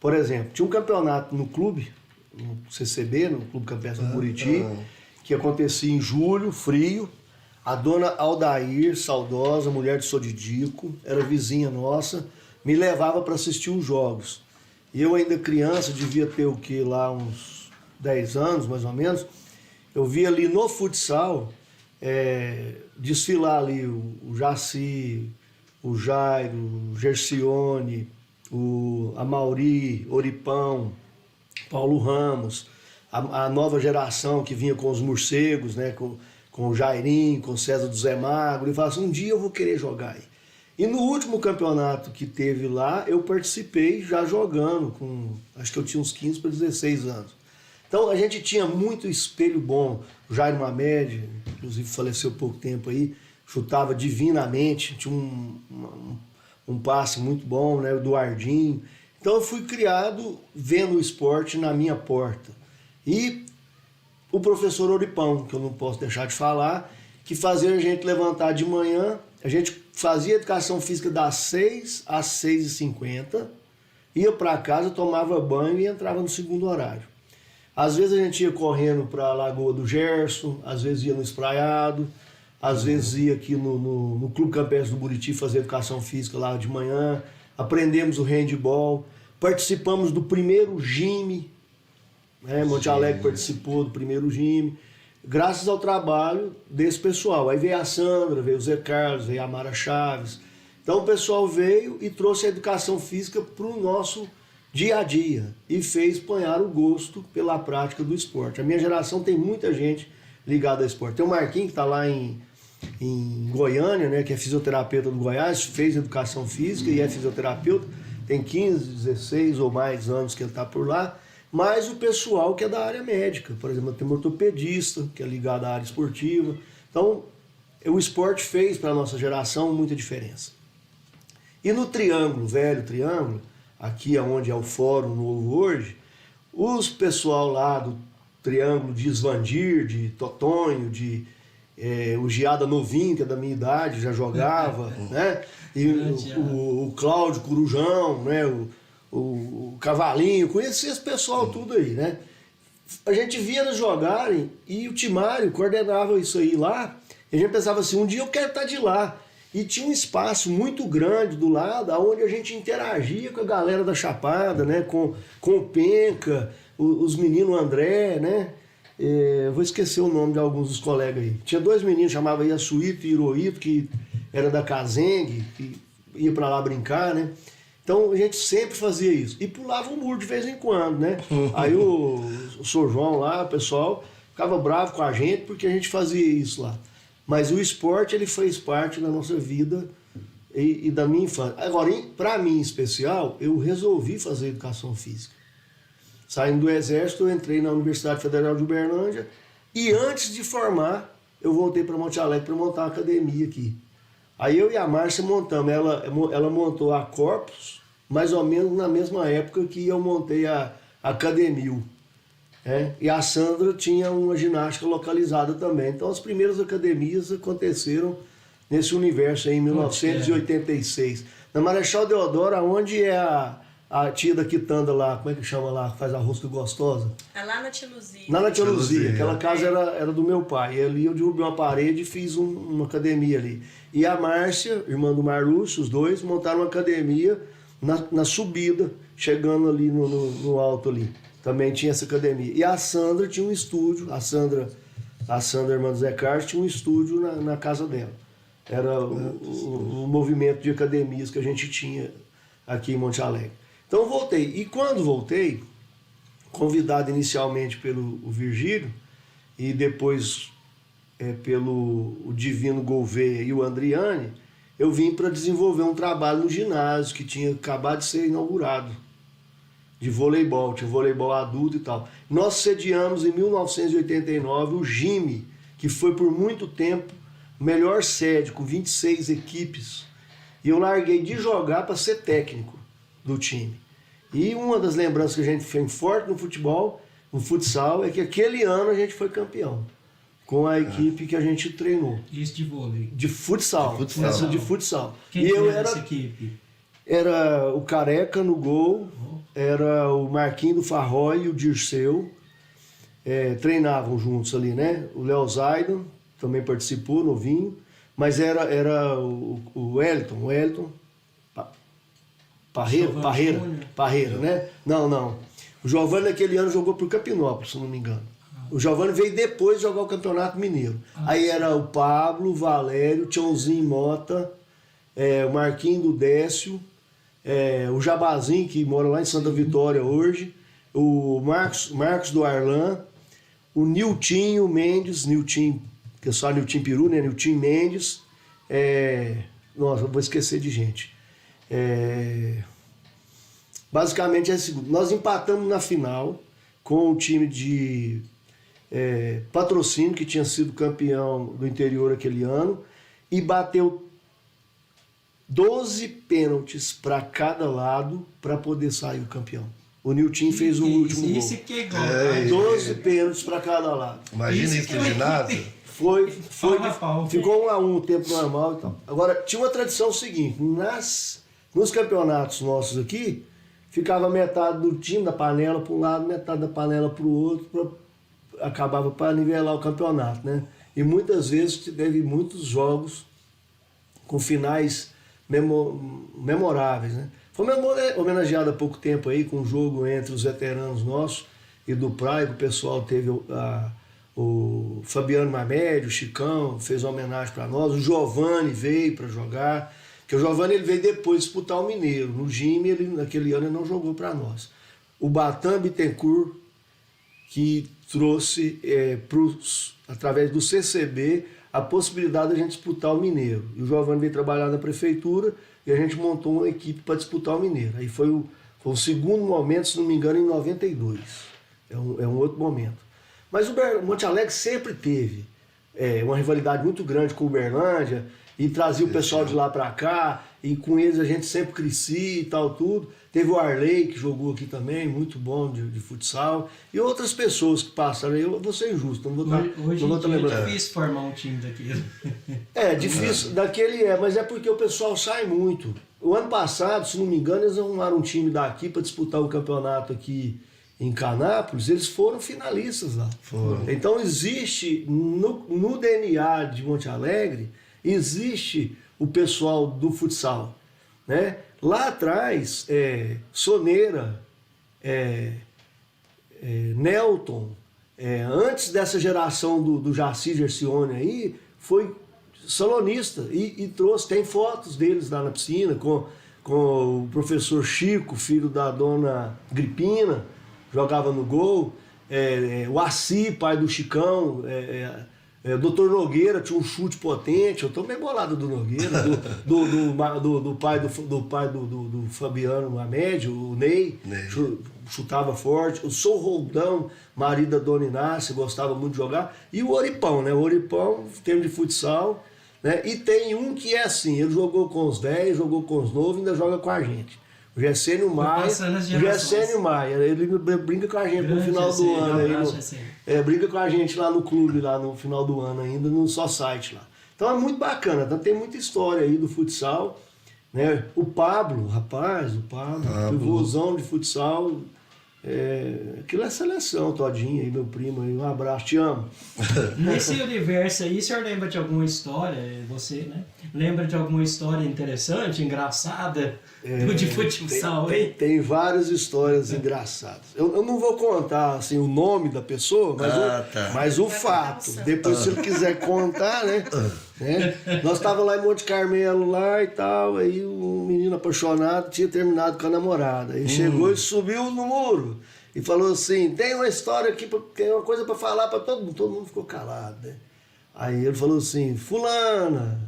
Por exemplo, tinha um campeonato no clube, no CCB, no Clube Campestre do Buriti, que acontecia em julho, frio. A dona Aldair, saudosa, mulher de Sodidico, era vizinha nossa, me levava para assistir os jogos. E eu ainda criança, devia ter o quê? Lá uns 10 anos, mais ou menos. Eu via ali no futsal, desfilar ali o Jaci, o Jairo, o Gercione, a Mauri, Oripão, Paulo Ramos, a nova geração que vinha com os morcegos, né, com o Jairinho, com o César do Zé Magro, e falava assim, um dia eu vou querer jogar aí. E no último campeonato que teve lá, eu participei já jogando, acho que eu tinha uns 15 para 16 anos. Então a gente tinha muito espelho bom. O Jairo Mamed, inclusive faleceu há pouco tempo aí, chutava divinamente, tinha um passe muito bom, né, o Eduardinho. Então eu fui criado vendo o esporte na minha porta. E o professor Oripão, que eu não posso deixar de falar, que fazia a gente levantar de manhã, a gente fazia educação física das 6 às 6h50, ia para casa, tomava banho e entrava no segundo horário. Às vezes a gente ia correndo para a Lagoa do Gerson, às vezes ia no Espraiado, às vezes ia aqui no Clube Campestre do Buriti fazer educação física lá de manhã, aprendemos o handball, participamos do primeiro GIME, né? Monte Alegre participou do primeiro GIME, graças ao trabalho desse pessoal. Aí veio a Sandra, veio o Zé Carlos, veio a Mara Chaves. Então o pessoal veio e trouxe a educação física para o nosso dia a dia e fez panhar o gosto pela prática do esporte. A minha geração tem muita gente ligada ao esporte. Tem o Marquinhos que está lá em Goiânia, né, que é fisioterapeuta do Goiás, fez educação física e é fisioterapeuta, tem 15, 16 ou mais anos que ele está por lá, mas o pessoal que é da área médica, por exemplo, tem um ortopedista que é ligado à área esportiva. Então, o esporte fez para a nossa geração muita diferença. E no Triângulo, velho Triângulo, aqui onde é o Fórum Novo hoje, os pessoal lá do Triângulo de Isvandir, de Totonho, o Giada Novinho, que é da minha idade, já jogava, né? E o Cláudio Corujão, né? O Cavalinho, conhecia esse pessoal tudo aí, né? A gente via eles jogarem e o Timário coordenava isso aí lá, e a gente pensava assim, um dia eu quero estar de lá. E tinha um espaço muito grande do lado, onde a gente interagia com a galera da Chapada, né? Com o Penca, os meninos André, né? Vou esquecer o nome de alguns dos colegas aí. Tinha 2 meninos, chamava Yasuíto e Hirohito, que era da Cazengue, que ia pra lá brincar, né? Então a gente sempre fazia isso. E pulava um muro de vez em quando, né? Aí o Sr. João lá, o pessoal, ficava bravo com a gente porque a gente fazia isso lá. Mas o esporte, ele fez parte da nossa vida e da minha infância. Agora, para mim em especial, eu resolvi fazer educação física. Saindo do Exército, eu entrei na Universidade Federal de Uberlândia e antes de formar, eu voltei para Monte Alegre para montar uma academia aqui. Aí eu e a Márcia montamos, ela montou a Corpus, mais ou menos na mesma época que eu montei a Academil. E a Sandra tinha uma ginástica localizada também. Então as primeiras academias aconteceram nesse universo aí, em 1986. Na Marechal Deodoro, onde é a tia da Quitanda lá, como é que chama lá, faz a rosca gostosa? É lá na Tia Luzia. Lá na Tia Luzia, aquela casa era do meu pai. E ali eu derrubei uma parede e fiz uma academia ali. E a Márcia, irmã do Marlúcio, os dois, montaram uma academia na subida, chegando ali no alto ali. também tinha essa academia. E a Sandra tinha um estúdio, a Sandra, irmã do Zé Carlos, tinha um estúdio na casa dela. Era o movimento de academias que a gente tinha aqui em Monte Alegre. Então eu voltei. E quando voltei, convidado inicialmente pelo Virgílio e depois pelo o Divino Gouveia e o Andriane, eu vim para desenvolver um trabalho no ginásio que tinha acabado de ser inaugurado, de voleibol, tinha voleibol adulto e tal. Nós sediamos em 1989 o GIME, que foi por muito tempo a melhor sede, com 26 equipes. E eu larguei de jogar para ser técnico do time. E uma das lembranças que a gente fez forte no futebol, no futsal, é que aquele ano a gente foi campeão, com a equipe que a gente treinou. Isso de vôlei. De futsal. Essa de futsal. Quem e eu era era essa equipe? Era o Careca no gol, era o Marquinhos do Farrói e o Dirceu. Treinavam juntos ali, né? O Léo Zaidan também participou, novinho. Mas era o Wellington. Parreira, né? Não. O Giovanni naquele ano jogou por Capinópolis, se não me engano. O Giovanni veio depois jogar o Campeonato Mineiro. Aí era o Pablo, o Valério, o Tchãozinho Mota, o Marquinhos do Décio, o Jabazinho, que mora lá em Santa Vitória hoje, o Marcos do Arlan, o Niltinho Mendes, que é só Niltinho Peru, né? Niltinho Mendes. Nossa, eu vou esquecer de gente. Basicamente é o seguinte: nós empatamos na final com o time de Patrocínio, que tinha sido campeão do interior aquele ano, e bateu 12 pênaltis para cada lado para poder sair o campeão. O Nilton fez o último gol. Isso que é gol. 12 pênaltis para cada lado. Imagina isso no ginásio. Ficou 1 a 1 o tempo normal e tal. Agora, tinha uma tradição seguinte: nos campeonatos nossos aqui, ficava metade do time da panela para um lado, metade da panela para o outro, acabava para nivelar o campeonato, né? E muitas vezes teve muitos jogos com finais memoráveis, né? Foi homenageado há pouco tempo aí com um jogo entre os veteranos nossos e do Praia, que o pessoal teve o Fabiano Mamed, o Chicão, fez uma homenagem para nós, o Giovanni veio para jogar, que o Giovanni ele veio depois disputar o Mineiro. No GIME, naquele ano, ele não jogou para nós. O Batan Bittencourt, que trouxe através do CCB a possibilidade de a gente disputar o Mineiro. E o Giovanni veio trabalhar na prefeitura e a gente montou uma equipe para disputar o Mineiro. Aí foi o segundo momento, se não me engano, em 92. É um outro momento. Mas o Monte Alegre sempre teve uma rivalidade muito grande com o Uberlândia, e trazia o pessoal de lá para cá, e com eles a gente sempre crescia e tal, tudo. Teve o Arley, que jogou aqui também, muito bom de futsal, e outras pessoas que passaram. Eu vou ser injusto, não vou estar lembrando. É difícil formar um time daquele. É difícil, mas é porque o pessoal sai muito. O ano passado, se não me engano, eles arrumaram um time daqui para disputar o campeonato aqui em Canápolis, eles foram finalistas lá. Então existe, no DNA de Monte Alegre, existe o pessoal do futsal, né? Lá atrás, Soneira, Nelton, antes dessa geração do Jaci Gercione aí, foi salonista e trouxe, tem fotos deles lá na piscina com o professor Chico, filho da dona Gripina, jogava no gol, o Assi, pai do Chicão, Dr. Nogueira tinha um chute potente. Eu tô meio bolado do Nogueira, do pai do Fabiano Mamed, o Ney. Chutava forte. O Sou Roldão, marido da Dona Inácia, gostava muito de jogar. E o Oripão, né? O Oripão, em termos de futsal, né? E tem um que é assim: ele jogou com os 10, jogou com os novos e ainda joga com a gente. O Gessênio Maia, ele brinca com a gente no final do ano. Brinca com a gente lá no clube, lá no final do ano ainda, no só site lá. Então é muito bacana, tem muita história aí do futsal, né? O Pablo, o vozão de futsal, Aquilo é seleção todinha aí, meu primo aí, um abraço, te amo. Nesse universo aí, o senhor lembra de alguma história, você, né? Lembra de alguma história interessante, engraçada, de futsal aí? Tem várias histórias engraçadas. Eu não vou contar assim, o nome da pessoa, mas o fato. Depois, se ele quiser contar, né? Nós estávamos lá em Monte Carmelo lá e tal, aí um menino apaixonado tinha terminado com a namorada. Aí chegou e subiu no muro e falou assim, tem uma história aqui, tem uma coisa para falar para todo mundo ficou calado, né? Aí ele falou assim, fulana,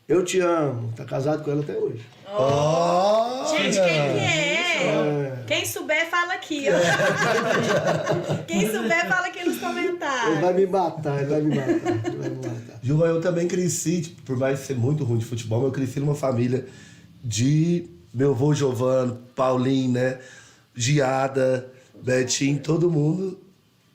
eu te amo, tá casado com ela até hoje. Gente, quem que é? Quem souber, fala aqui, ó. Quem souber, fala aqui nos comentários. Ele vai me matar. Gilvan, eu também cresci, tipo, por mais ser muito ruim de futebol, eu cresci numa família de meu avô Giovano, Paulinho, né? Giada, Betinho, todo mundo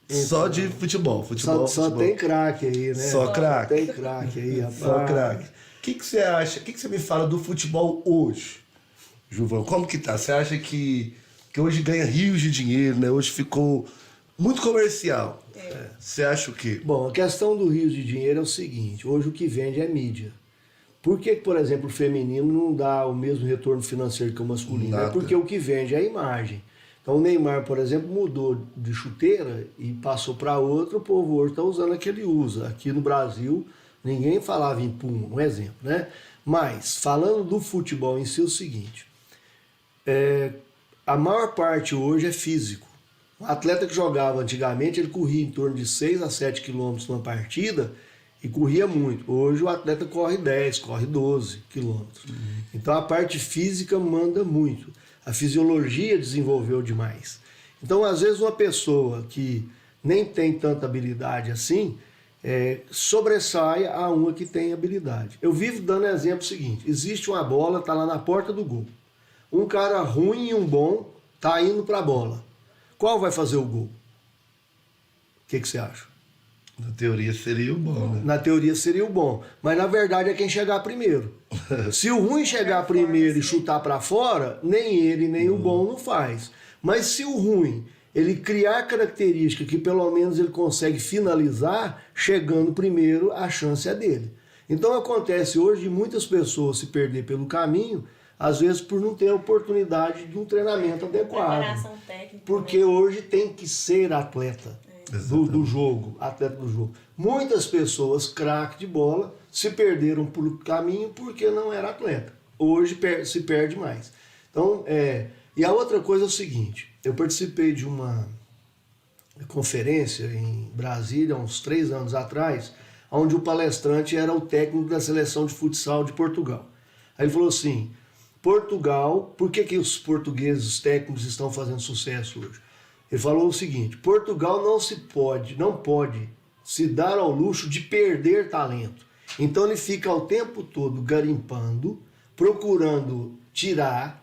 só de futebol. Só tem craque aí, né? Só craque. Tem craque aí, rapaz. Só craque. O que você acha? O que você me fala do futebol hoje, Gilvan? Como que tá? Você acha que hoje ganha rios de dinheiro, né? Hoje ficou muito comercial. Você acha o quê? Bom, a questão do rios de dinheiro é o seguinte, hoje o que vende é mídia. Por que, por exemplo, o feminino não dá o mesmo retorno financeiro que o masculino? Nada. É porque o que vende é a imagem. Então o Neymar, por exemplo, mudou de chuteira e passou para outro, o povo hoje está usando a que ele usa. Aqui no Brasil, ninguém falava em Puma, um exemplo, né? Mas, falando do futebol em si, é o seguinte, a maior parte hoje é físico. O atleta que jogava antigamente, ele corria em torno de 6 a 7 quilômetros numa partida e corria muito. Hoje o atleta corre 10, corre 12 quilômetros. Então a parte física manda muito. A fisiologia desenvolveu demais. Então, às vezes, uma pessoa que nem tem tanta habilidade assim, sobressai a uma que tem habilidade. Eu vivo dando exemplo seguinte, existe uma bola, está lá na porta do gol. Um cara ruim e um bom está indo para a bola. Qual vai fazer o gol? O que você acha? Na teoria seria o bom, né? Na teoria seria o bom, mas na verdade é quem chegar primeiro. Se o ruim chegar primeiro e chutar para fora, nem ele nem o bom não faz. Mas se o ruim, ele criar característica que pelo menos ele consegue finalizar, chegando primeiro, a chance é dele. Então acontece hoje de muitas pessoas se perder pelo caminho, às vezes por não ter a oportunidade de um treinamento adequado. Preparação técnica. Porque hoje tem que ser atleta do jogo, atleta do jogo. Muitas pessoas, craque de bola, se perderam pelo caminho porque não era atleta. Hoje se perde mais. Então, e a outra coisa é o seguinte, eu participei de uma conferência em Brasília, há uns 3 anos atrás, onde o palestrante era o técnico da seleção de futsal de Portugal. Aí ele falou assim, Portugal, por que os portugueses, os técnicos, estão fazendo sucesso hoje? Ele falou o seguinte, Portugal não pode se dar ao luxo de perder talento. Então ele fica o tempo todo garimpando, procurando tirar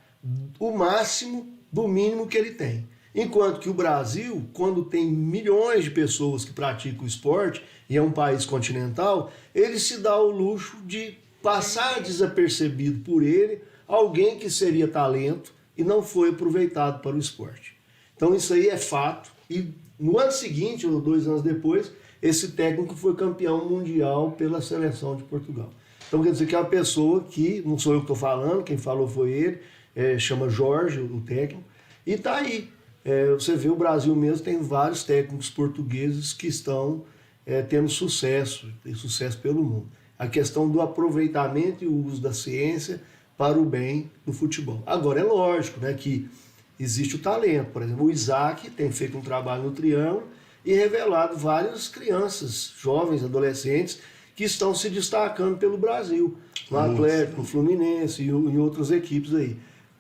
o máximo do mínimo que ele tem. Enquanto que o Brasil, quando tem milhões de pessoas que praticam o esporte, e é um país continental, ele se dá o luxo de passar desapercebido por ele alguém que seria talento e não foi aproveitado para o esporte. Então isso aí é fato. E no ano seguinte, ou 2 anos depois, esse técnico foi campeão mundial pela seleção de Portugal. Então quer dizer que é uma pessoa que, não sou eu que estou falando, quem falou foi ele, chama Jorge, o técnico, e está aí. Você vê, o Brasil mesmo tem vários técnicos portugueses que estão tendo sucesso, tem sucesso pelo mundo. A questão do aproveitamento e o uso da ciência para o bem do futebol. Agora, é lógico, né, que existe o talento. Por exemplo, o Isaac tem feito um trabalho no Triângulo e revelado várias crianças, jovens, adolescentes, que estão se destacando pelo Brasil. No Atlético, no Fluminense e em outras equipes aí.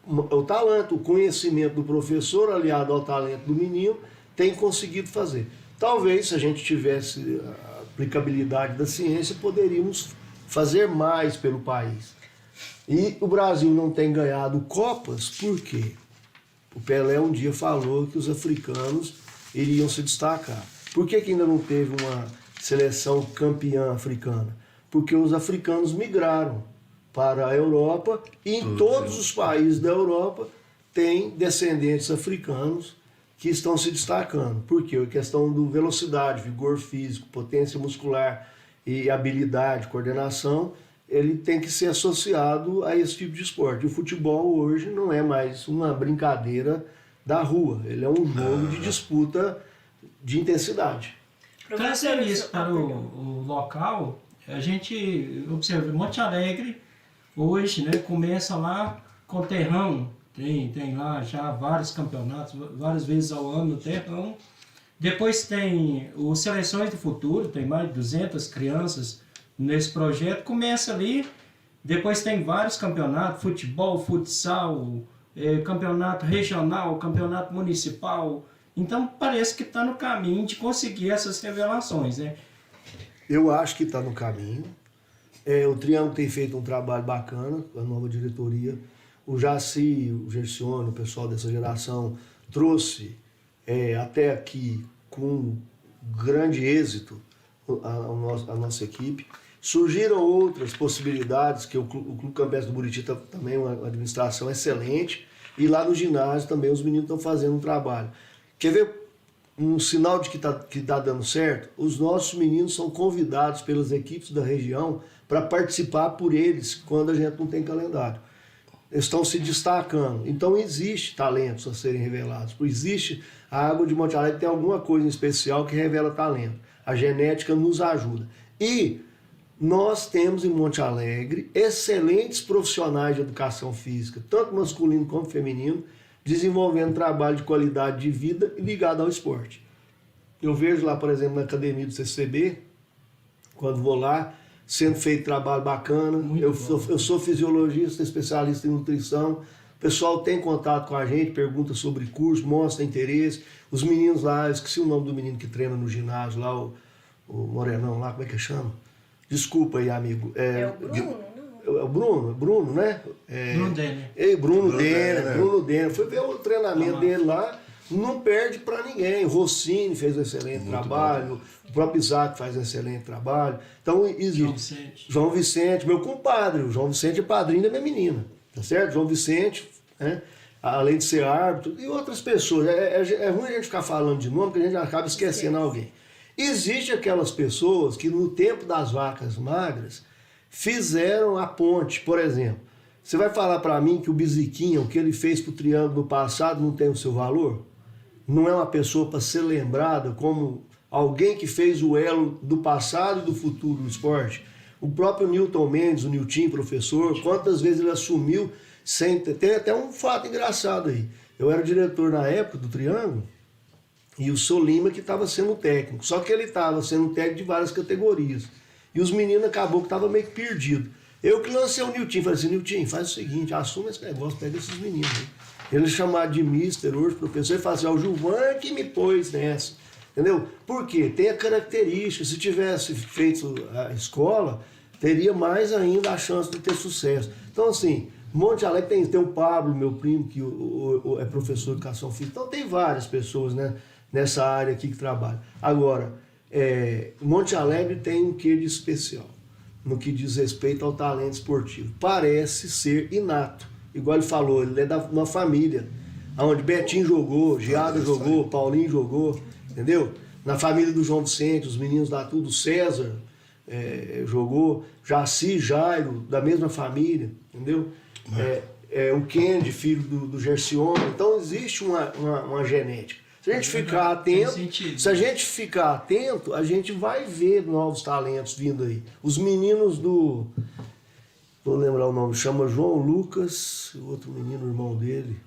O talento, o conhecimento do professor aliado ao talento do menino tem conseguido fazer. Talvez, se a gente tivesse a aplicabilidade da ciência, poderíamos fazer mais pelo país. E o Brasil não tem ganhado Copas, por quê? O Pelé um dia falou que os africanos iriam se destacar. Por que ainda não teve uma seleção campeã africana? Porque os africanos migraram para a Europa e em todos os países da Europa tem descendentes africanos que estão se destacando. Por quê? A questão do velocidade, vigor físico, potência muscular e habilidade, coordenação, ele tem que ser associado a esse tipo de esporte. E o futebol hoje não é mais uma brincadeira da rua, ele é um jogo de disputa de intensidade. Trazendo isso para o local, a gente observa Monte Alegre hoje, né, começa lá com terrão, tem lá já vários campeonatos, várias vezes ao ano no terrão. Depois tem os Seleções do Futuro, tem mais de 200 crianças nesse projeto. Começa ali, depois tem vários campeonatos, futebol, futsal, campeonato regional, campeonato municipal. Então parece que está no caminho de conseguir essas revelações, né? Eu acho que está no caminho. O Triângulo tem feito um trabalho bacana, a nova diretoria. O Jaci, o Gercione, o pessoal dessa geração, trouxe até aqui com grande êxito a nossa equipe. Surgiram outras possibilidades, que o Clube Campestre do Buriti também é uma administração excelente, e lá no ginásio também os meninos estão fazendo um trabalho. Quer ver um sinal de que tá dando certo? Os nossos meninos são convidados pelas equipes da região para participar por eles quando a gente não tem calendário. Eles estão se destacando. Então existe talentos a serem revelados. Existe, a Água de Monte Alegre tem alguma coisa em especial que revela talento. A genética nos ajuda. E nós temos em Monte Alegre excelentes profissionais de educação física, tanto masculino como feminino, desenvolvendo trabalho de qualidade de vida e ligado ao esporte. Eu vejo lá, por exemplo, na academia do CCB, quando vou lá, sendo feito trabalho bacana. Eu sou fisiologista, especialista em nutrição. O pessoal tem contato com a gente, pergunta sobre curso, mostra interesse. Os meninos lá, eu esqueci o nome do menino que treina no ginásio lá, o Morenão lá, como é que chama? Desculpa aí, amigo. É o Bruno, não? É o Bruno, né? Bruno Denner. Bruno Denner. Fui ver o treinamento dele lá, não perde para ninguém. O Rossini fez um excelente trabalho, o próprio Isaac faz um excelente trabalho. Então existe. João Vicente, meu compadre. O João Vicente é padrinho da minha menina, tá certo? João Vicente, né? Além de ser árbitro, e outras pessoas. É ruim a gente ficar falando de nome, porque a gente acaba esquecendo alguém. Existem aquelas pessoas que no tempo das vacas magras fizeram a ponte, por exemplo. Você vai falar para mim que o Biziquinha, o que ele fez pro Triângulo no passado, não tem o seu valor? Não é uma pessoa para ser lembrada como alguém que fez o elo do passado e do futuro do esporte? O próprio Newton Mendes, o Nilton, professor, quantas vezes ele assumiu sem... Tem até um fato engraçado aí. Eu era diretor na época do Triângulo, e o seu Lima que estava sendo técnico. Só que ele estava sendo técnico de várias categorias. E os meninos acabou que estavam meio que perdidos. Eu que lancei o Nilton, falei assim, Nilton, faz o seguinte, assume esse negócio, pega esses meninos aí. Ele chamado de mister hoje, professor, e fala assim, o Gilvan que me pôs nessa. Entendeu? Por quê? Tem a característica, se tivesse feito a escola, teria mais ainda a chance de ter sucesso. Então assim, Monte Alegre tem o Pablo, meu primo, que é professor de educação física. Então tem várias pessoas, né, nessa área aqui que trabalham. Agora, Monte Alegre tem um quê de especial no que diz respeito ao talento esportivo. Parece ser inato. Igual ele falou, ele é de uma família onde Betinho jogou, Giada jogou, Paulinho jogou, entendeu? Na família do João Vicente, os meninos lá tudo, César jogou, Jaci, Jairo, da mesma família, entendeu? O Kendi, filho do Gercione. Então existe uma genética. Se a gente ficar atento, a gente vai ver novos talentos vindo aí. Os meninos vou lembrar o nome, chama João Lucas, o outro menino, irmão dele,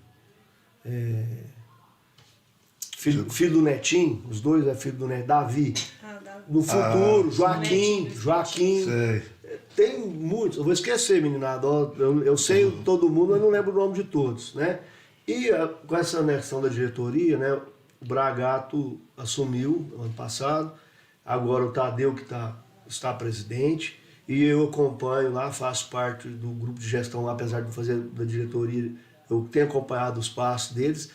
filho do Netinho, os dois é filho do Netinho, Davi. No futuro, Joaquim. Sei. Tem muitos, eu vou esquecer, meninada, eu sei todo mundo, mas não lembro o nome de todos, né? E com essa anexão da diretoria, né, o Bragato assumiu ano passado, agora o Tadeu que está presidente, e eu acompanho lá, faço parte do grupo de gestão lá, apesar de fazer da diretoria, eu tenho acompanhado os passos deles.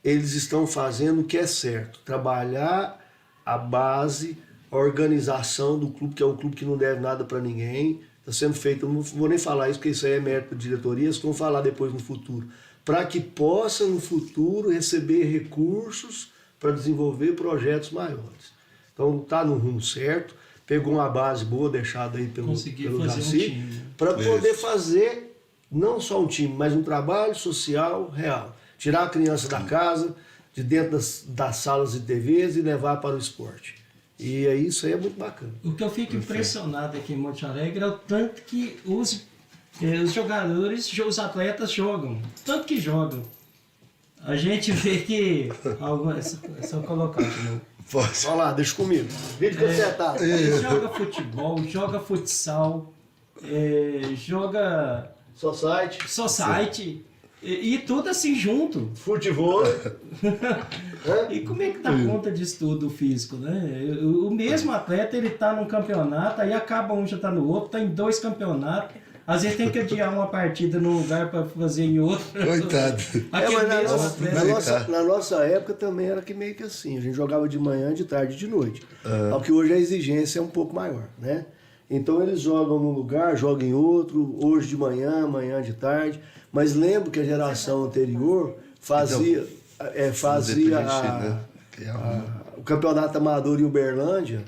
Eles estão fazendo o que é certo, trabalhar a base, a organização do clube, que é um clube que não deve nada para ninguém, está sendo feito, eu não vou nem falar isso, porque isso aí é mérito da diretoria, isso vão falar depois no futuro. para que possa no futuro receber recursos para desenvolver projetos maiores. Então está no rumo certo, pegou uma base boa deixada aí pelo fazer Jaci, um time, para poder fazer não só um time, mas um trabalho social real. Tirar a criança da casa, de dentro das salas de TVs e levar para o esporte. E isso aí é muito bacana. O que eu fico impressionado aqui em Monte Alegre é o tanto que os jogadores, os atletas jogam. Tanto que jogam. A gente vê que... É só colocar de novo. Pode. Olha lá, deixa comigo. Vídeo consertado. Ele joga futebol, joga futsal, joga society e tudo assim junto. Futebol. E como é que dá conta disso tudo, o físico, né? O mesmo atleta, ele tá num campeonato, aí acaba um, já tá no outro, tá em 2 campeonatos. Às vezes tem que adiar uma partida num lugar para fazer em outro. Coitado. Aquele Mas mesmo atleta. na nossa época também era que meio que assim. A gente jogava de manhã, de tarde e de noite. Só que hoje a exigência é um pouco maior, né? Então eles jogam num lugar, jogam em outro, hoje de manhã, amanhã de tarde. Mas lembro que a geração anterior fazia o campeonato amador em Uberlândia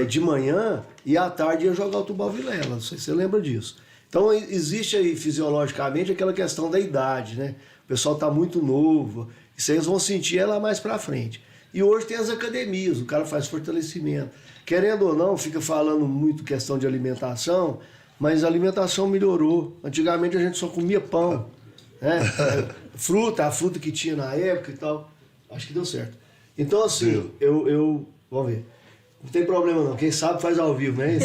de manhã e à tarde ia jogar o Tubal Vilela. Não sei se você lembra disso. Então existe aí fisiologicamente aquela questão da idade, né? O pessoal está muito novo, isso aí eles vão sentir ela mais para frente. E hoje tem as academias, o cara faz fortalecimento. Querendo ou não, fica falando muito questão de alimentação, mas a alimentação melhorou. Antigamente a gente só comia pão, né? A fruta que tinha na época e tal. Acho que deu certo. Então assim, vamos ver. Não tem problema não, quem sabe faz ao vivo, né?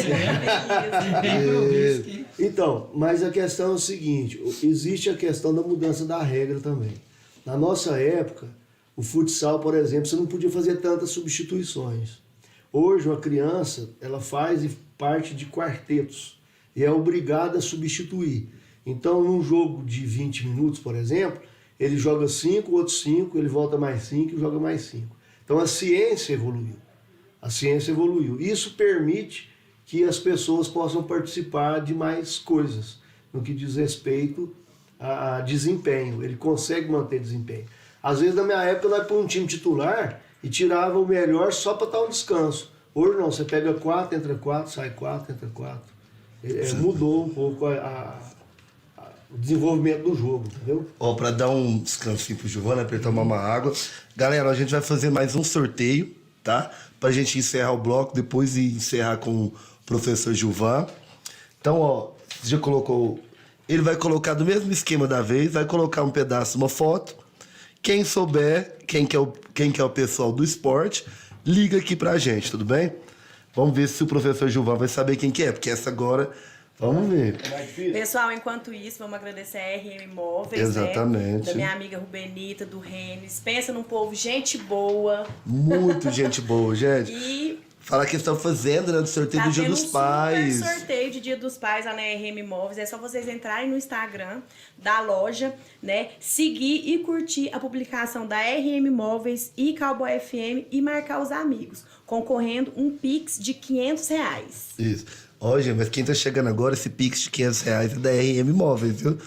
Então, mas a questão é o seguinte, existe a questão da mudança da regra também. Na nossa época, o futsal, por exemplo, você não podia fazer tantas substituições. Hoje, uma criança, ela faz parte de quartetos e é obrigada a substituir. Então, num jogo de 20 minutos, por exemplo, ele joga 5, outros 5, ele volta mais 5 e joga mais 5. Então, a ciência evoluiu. A ciência evoluiu. Isso permite que as pessoas possam participar de mais coisas no que diz respeito a desempenho. Ele consegue manter desempenho. Às vezes, na minha época, nós pôr um time titular e tirava o melhor só para dar um descanso. Hoje não, você pega 4, entra 4, sai 4, entra 4. Mudou um pouco o desenvolvimento do jogo, entendeu? Ó, pra dar um descansinho pro Giovana, pra ele tomar uma água. Galera, a gente vai fazer mais um sorteio, tá? Pra gente encerrar o bloco, depois e encerrar com o professor Gilvan. Então, ó, você já colocou... Ele vai colocar do mesmo esquema da vez, vai colocar um pedaço, uma foto. Quem souber, quem que é o pessoal do esporte, liga aqui pra gente, tudo bem? Vamos ver se o professor Gilvan vai saber quem que é, porque essa agora... Vamos ver. Pessoal, enquanto isso, vamos agradecer a RM Imóveis, exatamente, né? Da minha amiga Rubenita, do Renes. Pensa num povo, gente boa. Muito gente boa, gente. E falar que estão fazendo, né, do sorteio do Dia dos Pais. Super sorteio de Dia dos Pais lá na RM Imóveis. É só vocês entrarem no Instagram da loja, né? Seguir e curtir a publicação da RM Imóveis e Cowboy FM e marcar os amigos, concorrendo um Pix de R$500. Isso. Ó, gente, mas quem tá chegando agora, esse Pix de R$500 é da RM Imóveis, viu?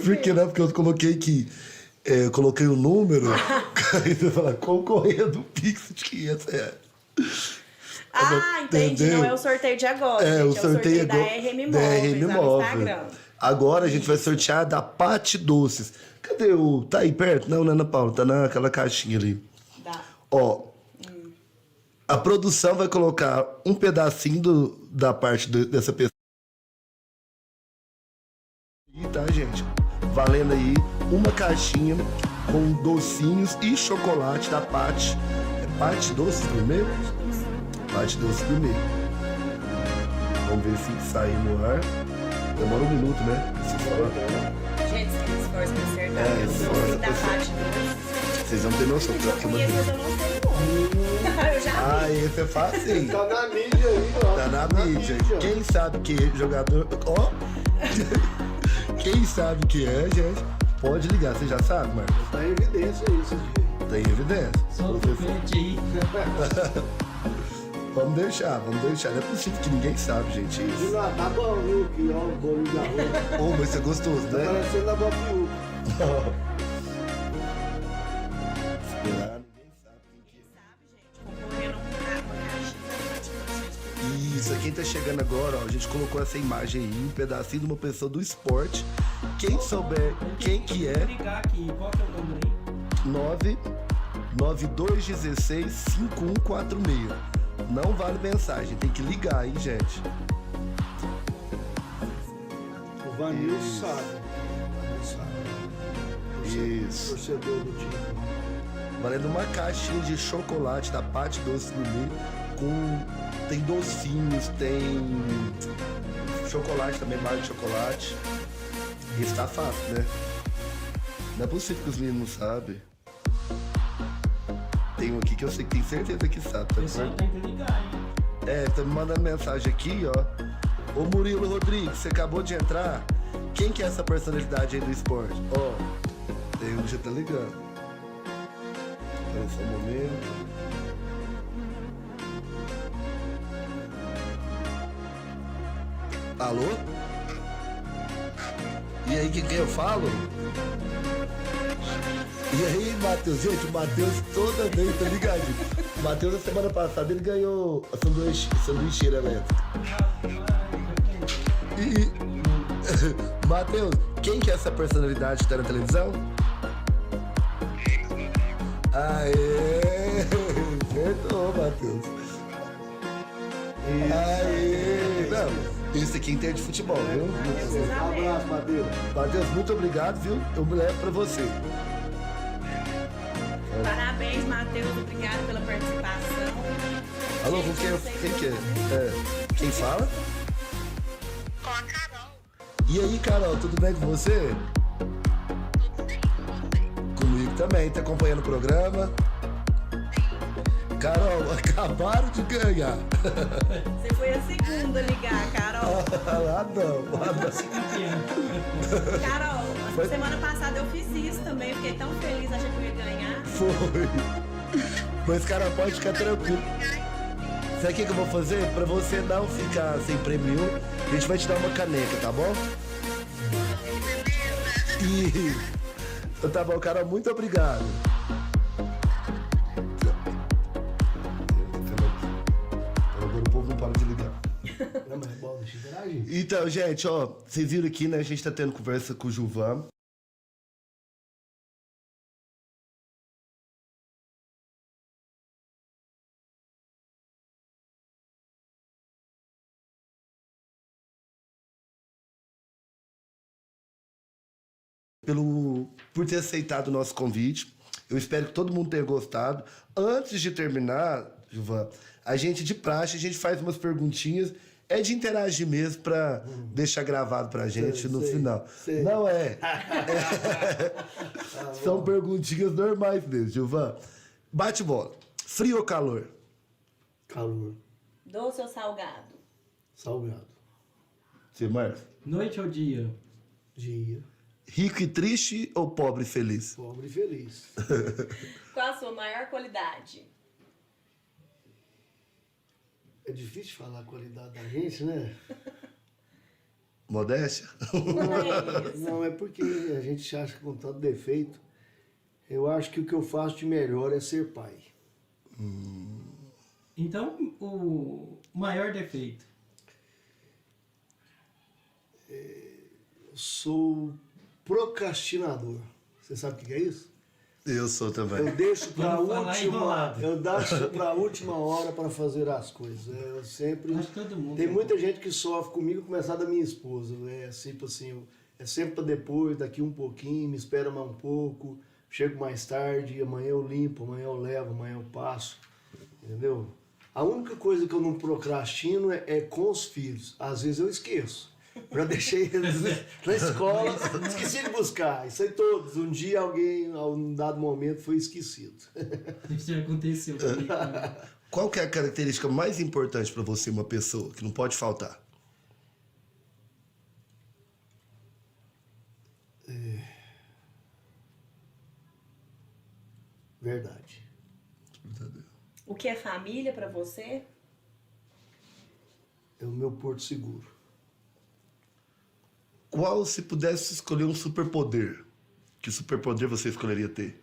Por que não? Porque eu coloquei aqui, eu coloquei o número, aí você fala, concorrendo um Pix de R$500. Ah, entendi. Entendeu? Não é o sorteio de agora, gente. O sorteio da RM Imóveis, lá no Instagram. Agora a gente vai sortear da Pati Doces. Cadê o... Tá aí perto? Não, Ana Paula, tá naquela caixinha ali. Dá. Ó, a produção vai colocar um pedacinho da parte dessa pessoa. E tá, gente? Valendo aí uma caixinha com docinhos e chocolate da Pati. É Pati Doces Gourmet? Pati Doces Gourmet. Vamos ver se sai no ar. Demora um minuto, né? Gente, se esforça pra acertar. Esforça Da pra parte Vocês vão ter noção. eu conheço, mas eu não sei como. Eu já vi. Esse é fácil. Tá na mídia aí, ó. Tá na mídia. Quem sabe que é jogador... Ó! Quem sabe que é, gente, pode ligar. Você já sabe, Marcos? Tá em evidência isso, gente. Tem evidência. Só o pente aí. Vamos deixar. Não é possível que ninguém sabe, gente, isso. Tá bom, viu? Que ó, o bolinho de arroz. Ô, mas isso é gostoso, Tá né? parecendo a Bob. Esperar, ninguém sabe quem que é. Sabe, gente? Concorrendo a uma caixinha. Isso, quem tá chegando agora, ó, a gente colocou essa imagem aí, um pedacinho de uma pessoa do esporte. Quem souber quem que é, Ligar aqui, qual que é o número aí? 99216-5146. Não vale mensagem, tem que ligar, hein, gente? O Vanilson sabe. Isso. Torcedor do time. Valendo uma caixinha de chocolate da Pátio Doce Gourmet com... Tem docinhos, tem chocolate também, barra de chocolate. Isso tá fácil, né? Não é possível que os meninos não sabem. Tem um aqui que eu sei que tem certeza que sabe, O tá pessoal certo? tem que ligar, hein? Tá me mandando mensagem aqui, ó. Ô Murilo Rodrigues, você acabou de entrar. Quem que é essa personalidade aí do esporte? Ó, tem um que já tá ligando. Espera só um momento. Alô? E aí, quem eu falo? E aí, Matheus? Gente, o Matheus toda vez, tá ligadinho? O Matheus, na semana passada, ele ganhou a sanduicheira elétrica. E, Matheus, quem que é essa personalidade que tá na televisão? Aê! Acertou, Matheus. Aê! Não, esse aqui entende futebol, viu? Um abraço, Matheus. Matheus, muito obrigado, viu? Eu levo pra você. Parabéns, Matheus. Obrigado pela participação. Alô, com quem que é? Quem fala? Com a Carol. E aí, Carol, tudo bem com você? Tudo bem com você? Comigo também, tá acompanhando o programa? Carol, acabaram de ganhar. Você foi a segunda a ligar, Carol. Ah, não. Carol, Foi? semana passada eu fiz isso também. Fiquei tão feliz, achei que eu ia ganhar. Foi. Mas, cara, pode ficar tranquilo. Sabe o que eu vou fazer? Pra você não ficar sem prêmio nenhum, a gente vai te dar uma caneca, tá bom? E... Tá bom, Carol, muito obrigado. Agora o povo não para de ligar. Não, mas é bom, deixa eu interagir. Então, gente, ó, vocês viram aqui, né? A gente tá tendo conversa com o Gilvan. Por ter aceitado o nosso convite. Eu espero que todo mundo tenha gostado. Antes de terminar, Gilvan, a gente, de praxe, a gente faz umas perguntinhas. É de interagir mesmo pra deixar gravado pra gente no final. sei. Não é. São perguntinhas normais mesmo, Gilvan. Bate bola. Frio ou calor? Calor. Doce ou salgado? Salgado. Você, Marcos? Noite ou dia? Dia. Rico e triste ou pobre e feliz? Pobre e feliz. Qual a sua maior qualidade? É difícil falar a qualidade da gente, né? Modéstia? Não é isso. Não, é porque a gente acha que com tanto defeito. Eu acho que o que eu faço de melhor é ser pai. Então, o maior defeito? Eu sou procrastinador. Você sabe o que é isso? Eu sou também. Eu deixo para Quando falar enrolado. a última hora para fazer as coisas. Eu sempre. Acho que todo mundo. Tem muita gente que sofre comigo, começar da minha esposa. É tipo assim, é sempre para depois, daqui um pouquinho, me espera mais um pouco, chego mais tarde, amanhã eu limpo, amanhã eu levo, amanhã eu passo. Entendeu? A única coisa que eu não procrastino é com os filhos. Às vezes eu esqueço. Já deixei eles na escola, esqueci de buscar. Isso aí todos. Um dia alguém, a um dado momento, foi esquecido. Isso já aconteceu comigo também. Qual que é a característica mais importante para você, uma pessoa, que não pode faltar? Verdade. O que é família pra você? É o meu porto seguro. Qual, se pudesse escolher um superpoder, Que superpoder você escolheria ter?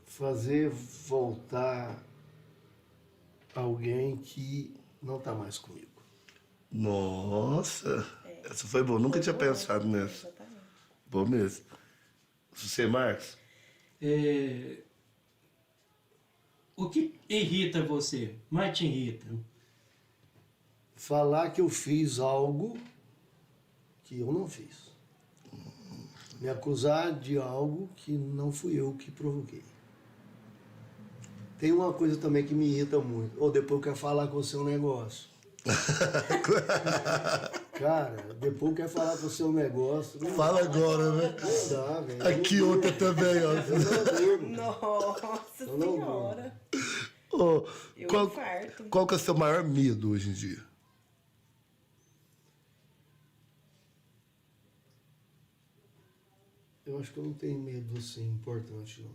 Fazer voltar alguém que não está mais comigo. Nossa, essa foi boa. Nunca tinha pensado nessa. Exatamente. Bom mesmo. Você, Marcos? O que irrita você? Mais te irrita? Falar que eu fiz algo que eu não fiz. Me acusar de algo que não fui eu que provoquei. Tem uma coisa também que me irrita muito. Ou depois eu quero falar com você um negócio. Cara, depois eu quero falar com você um negócio. Não Fala agora, né? dá, velho. Aqui outra também, ó. Eu não durmo. Nossa Eu não senhora. Ô, Eu qual, infarto. qual que é o seu maior medo hoje em dia? Eu acho que eu não tenho medo assim importante, não.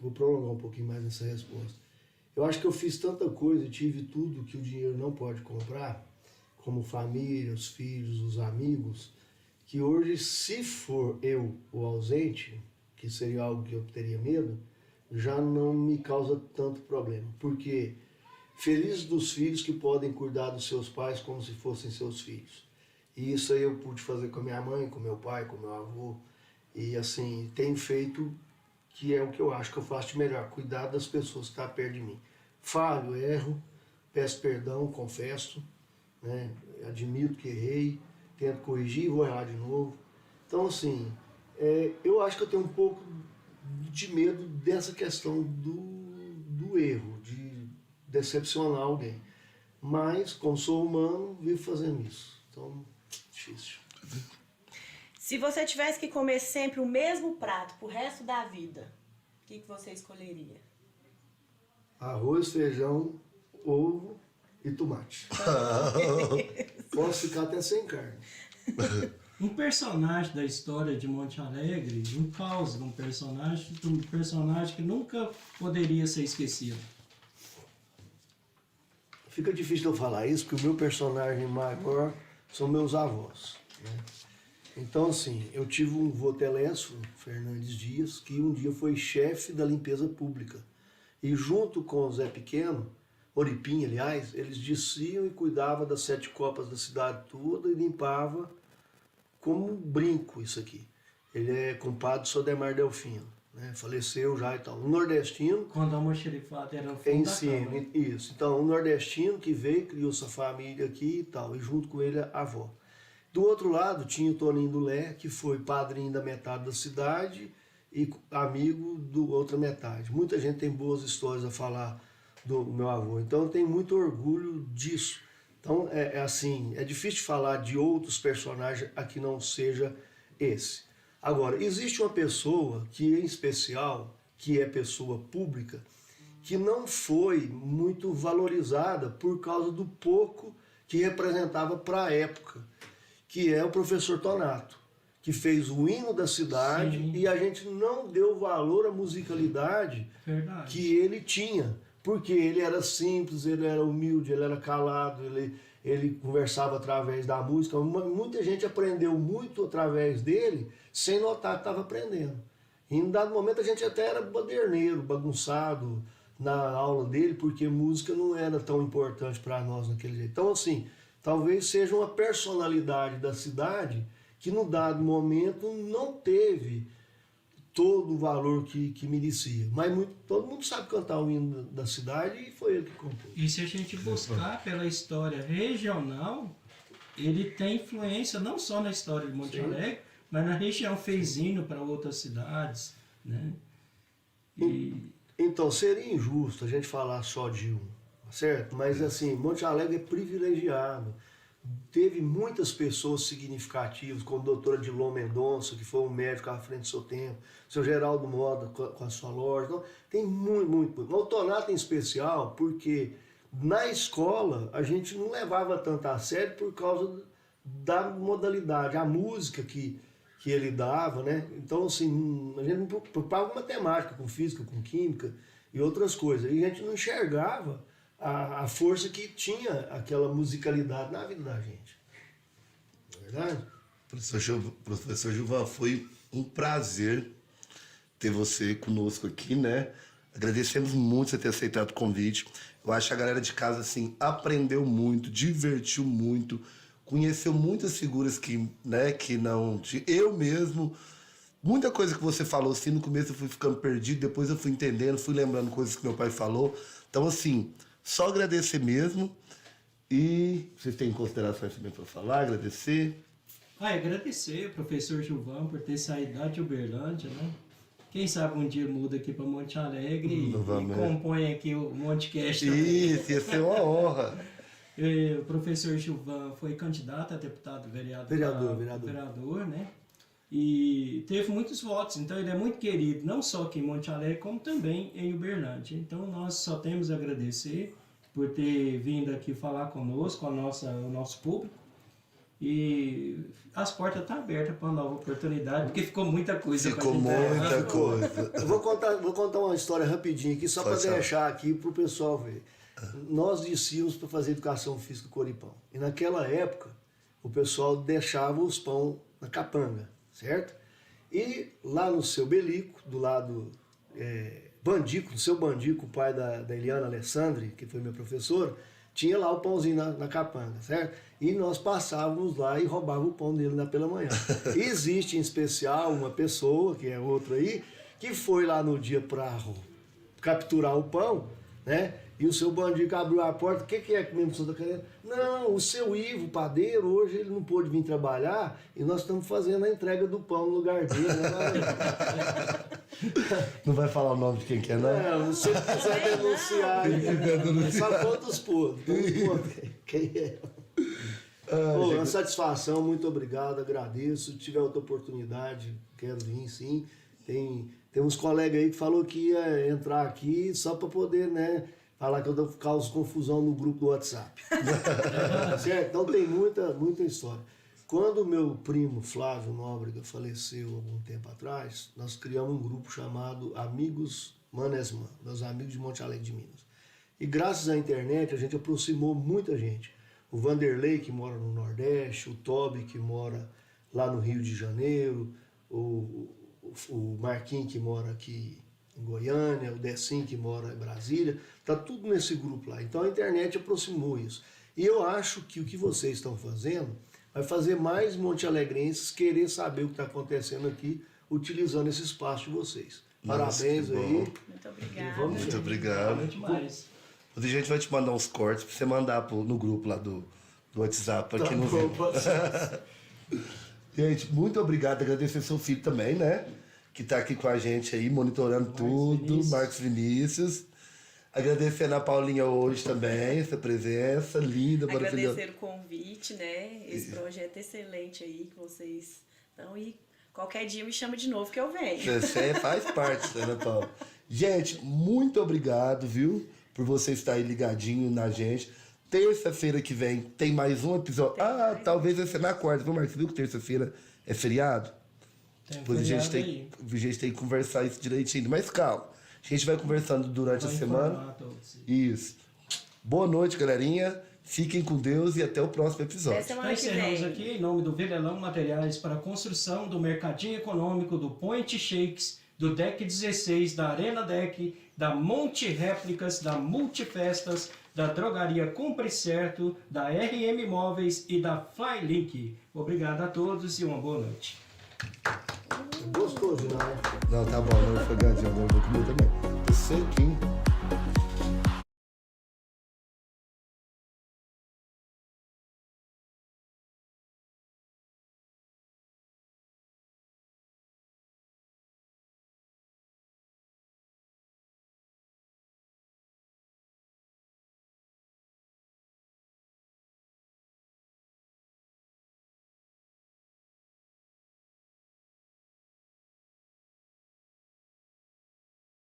Vou prolongar um pouquinho mais nessa resposta. Eu acho que eu fiz tanta coisa e tive tudo que o dinheiro não pode comprar, como família, os filhos, os amigos, que hoje, se for eu o ausente, que seria algo que eu teria medo, já não me causa tanto problema. Porque feliz dos filhos que podem cuidar dos seus pais como se fossem seus filhos. E isso aí eu pude fazer com a minha mãe, com meu pai, com meu avô. E assim, tenho feito, que é o que eu acho que eu faço de melhor, cuidar das pessoas que estão perto de mim. Falho, erro, peço perdão, confesso, né? Admito que errei, tento corrigir e vou errar de novo. Então, assim, eu acho que eu tenho um pouco de medo dessa questão do erro, de decepcionar alguém. Mas, como sou humano, vivo fazendo isso. Então, difícil. Se você tivesse que comer sempre o mesmo prato pro resto da vida, o que você escolheria? Arroz, feijão, ovo e tomate. Posso ficar até sem carne. Um personagem da história de Monte Alegre, um caos de um personagem que nunca poderia ser esquecido. Fica difícil de eu falar isso, porque o meu personagem maior são meus avós, né? Então, assim, eu tive um vô Telésforo Fernandes Dias, que um dia foi chefe da limpeza pública. E junto com o Zé Pequeno, Oripim, aliás, eles desciam e cuidavam das 7 copas da cidade toda e limpava como um brinco isso aqui. Ele é compadre do Sodemar Delfino, né? Faleceu já e tal. Um nordestino Quando a almoxerifada era no fundo em da cima, cama. isso. Então, um nordestino que veio, criou sua família aqui e tal, e junto com ele a avó. Do outro lado tinha o Toninho do Lé, que foi padrinho da metade da cidade e amigo do outra metade. Muita gente tem boas histórias a falar do meu avô, então eu tenho muito orgulho disso. Então, assim, é difícil falar de outros personagens a que não seja esse. Agora, existe uma pessoa que, em especial, que é pessoa pública, que não foi muito valorizada por causa do pouco que representava para a época, que é o professor Tonato, que fez o hino da cidade. Sim. E a gente não deu valor à musicalidade Verdade. que ele tinha, porque ele era simples, ele era humilde, ele era calado, ele conversava através da música. Muita gente aprendeu muito através dele sem notar que estava aprendendo. E em dado momento a gente até era baderneiro, bagunçado na aula dele, porque música não era tão importante para nós naquele jeito. Então, assim, talvez seja uma personalidade da cidade que, no dado momento, não teve todo o valor que merecia. Mas todo mundo sabe cantar o hino da cidade e foi ele que compôs. E se a gente buscar pela história regional, ele tem influência não só na história de Monte Sim. Alegre, mas na região fez hino para outras cidades, né? E Então, seria injusto a gente falar só de um, certo? Mas, assim, Monte Alegre é privilegiado. Teve muitas pessoas significativas, como a doutora Dilon Mendonça, que foi um médico à frente do seu tempo, seu Geraldo Moda com a sua loja. Então, tem muito. Mas o Tonato em especial, porque na escola a gente não levava tanto a sério por causa da modalidade, a música que ele dava, né? Então, assim, a gente não preocupava com matemática, com física, com química e outras coisas. E a gente não enxergava a força que tinha aquela musicalidade na vida da gente. Não é verdade? Professor Gilvan, foi um prazer ter você conosco aqui, né? Agradecemos muito você ter aceitado o convite. Eu acho que a galera de casa, assim, aprendeu muito, divertiu muito, conheceu muitas figuras que, né, que não... Eu mesmo, muita coisa que você falou, assim, no começo eu fui ficando perdido, depois eu fui entendendo, fui lembrando coisas que meu pai falou. Então, assim, só agradecer mesmo. E vocês têm considerações também para falar, agradecer? Agradecer ao professor Gilvan por ter saído lá de Uberlândia, né? Quem sabe um dia muda aqui para Monte Alegre e compõe aqui o Montecast também. Isso, ia ser uma honra. O professor Gilvan foi candidato a deputado vereador, né? E teve muitos votos, então ele é muito querido, não só aqui em Monte Alegre, como também em Uberlândia. Então nós só temos a agradecer por ter vindo aqui falar conosco, o nosso público. E as portas estão abertas para uma nova oportunidade, porque ficou muita coisa. Ficou muita coisa. Eu vou contar uma história rapidinho aqui, só para deixar aqui para o pessoal ver. Nós descíamos para fazer educação física com Coripão. E naquela época, o pessoal deixava os pão na capanga, certo? E lá no seu Belico, do lado Bandico, no seu Bandico, o pai da Eliana Alessandri, que foi minha professora, tinha lá o pãozinho na capanga, certo? E nós passávamos lá e roubávamos o pão dele pela manhã. Existe em especial uma pessoa, que é outro aí, que foi lá no dia para capturar o pão, né? E o seu Bandico abriu a porta, o que é que mesmo você está querendo? Não, o seu Ivo, padeiro, hoje ele não pôde vir trabalhar e nós estamos fazendo a entrega do pão no lugar dele. Né? Não vai falar o nome de quem que é, não? Não, se ele quiser denunciar, só conta os podres. Quem é? Uma satisfação, muito obrigado, agradeço. Se tiver outra oportunidade, quero vir, sim. Tem uns colegas aí que falou que ia entrar aqui só para poder, né, falar que eu causo confusão no grupo do WhatsApp. Certo? Então tem muita história. Quando o meu primo Flávio Nóbrega faleceu algum tempo atrás, nós criamos um grupo chamado Amigos Manesman, meus amigos de Monte Alegre de Minas. E graças à internet a gente aproximou muita gente. O Vanderlei, que mora no Nordeste, o Toby, que mora lá no Rio de Janeiro, o Marquinhos, que mora aqui em Goiânia, o Decim, que mora em Brasília, está tudo nesse grupo lá. Então a internet aproximou isso. E eu acho que o que vocês estão fazendo vai fazer mais montealegrenses querer saber o que está acontecendo aqui, utilizando esse espaço de vocês. Parabéns aí. Muito obrigada. Muito obrigado. Muito mais. A gente vai te mandar uns cortes para você mandar no grupo lá do WhatsApp, para quem não bom, viu. Gente, muito obrigado. Agradecer seu filho também, né? Que está aqui com a gente aí, monitorando tudo. Marcos Vinícius. Agradecer a Ana Paulinha hoje também, essa presença linda, maravilhosa. Agradecer o convite, né? Esse projeto excelente aí que vocês estão. E qualquer dia me chama de novo que eu venho. Você faz parte, Ana Paula. Gente, muito obrigado, viu? Por você estar aí ligadinho na gente. Terça-feira que vem tem mais um episódio. Talvez vai ser na quarta. Viu, Marcos? Viu que terça-feira é feriado? Depois a gente tem que conversar isso direitinho. Mas calma. A gente vai conversando durante a semana. Isso. Boa noite, galerinha. Fiquem com Deus e até o próximo episódio. Até semana que Encerramos vem. aqui em nome do Velelão Materiais para a construção do Mercadinho Econômico, do Point Shakes, do Deck 16, da Arena Deck, da Monte Réplicas, da Multifestas, da Drogaria Compre Certo, da RM Móveis e da Flylink. Obrigado a todos e uma boa noite. Gostoso, né? Não, tá bom. Não foi gadinho.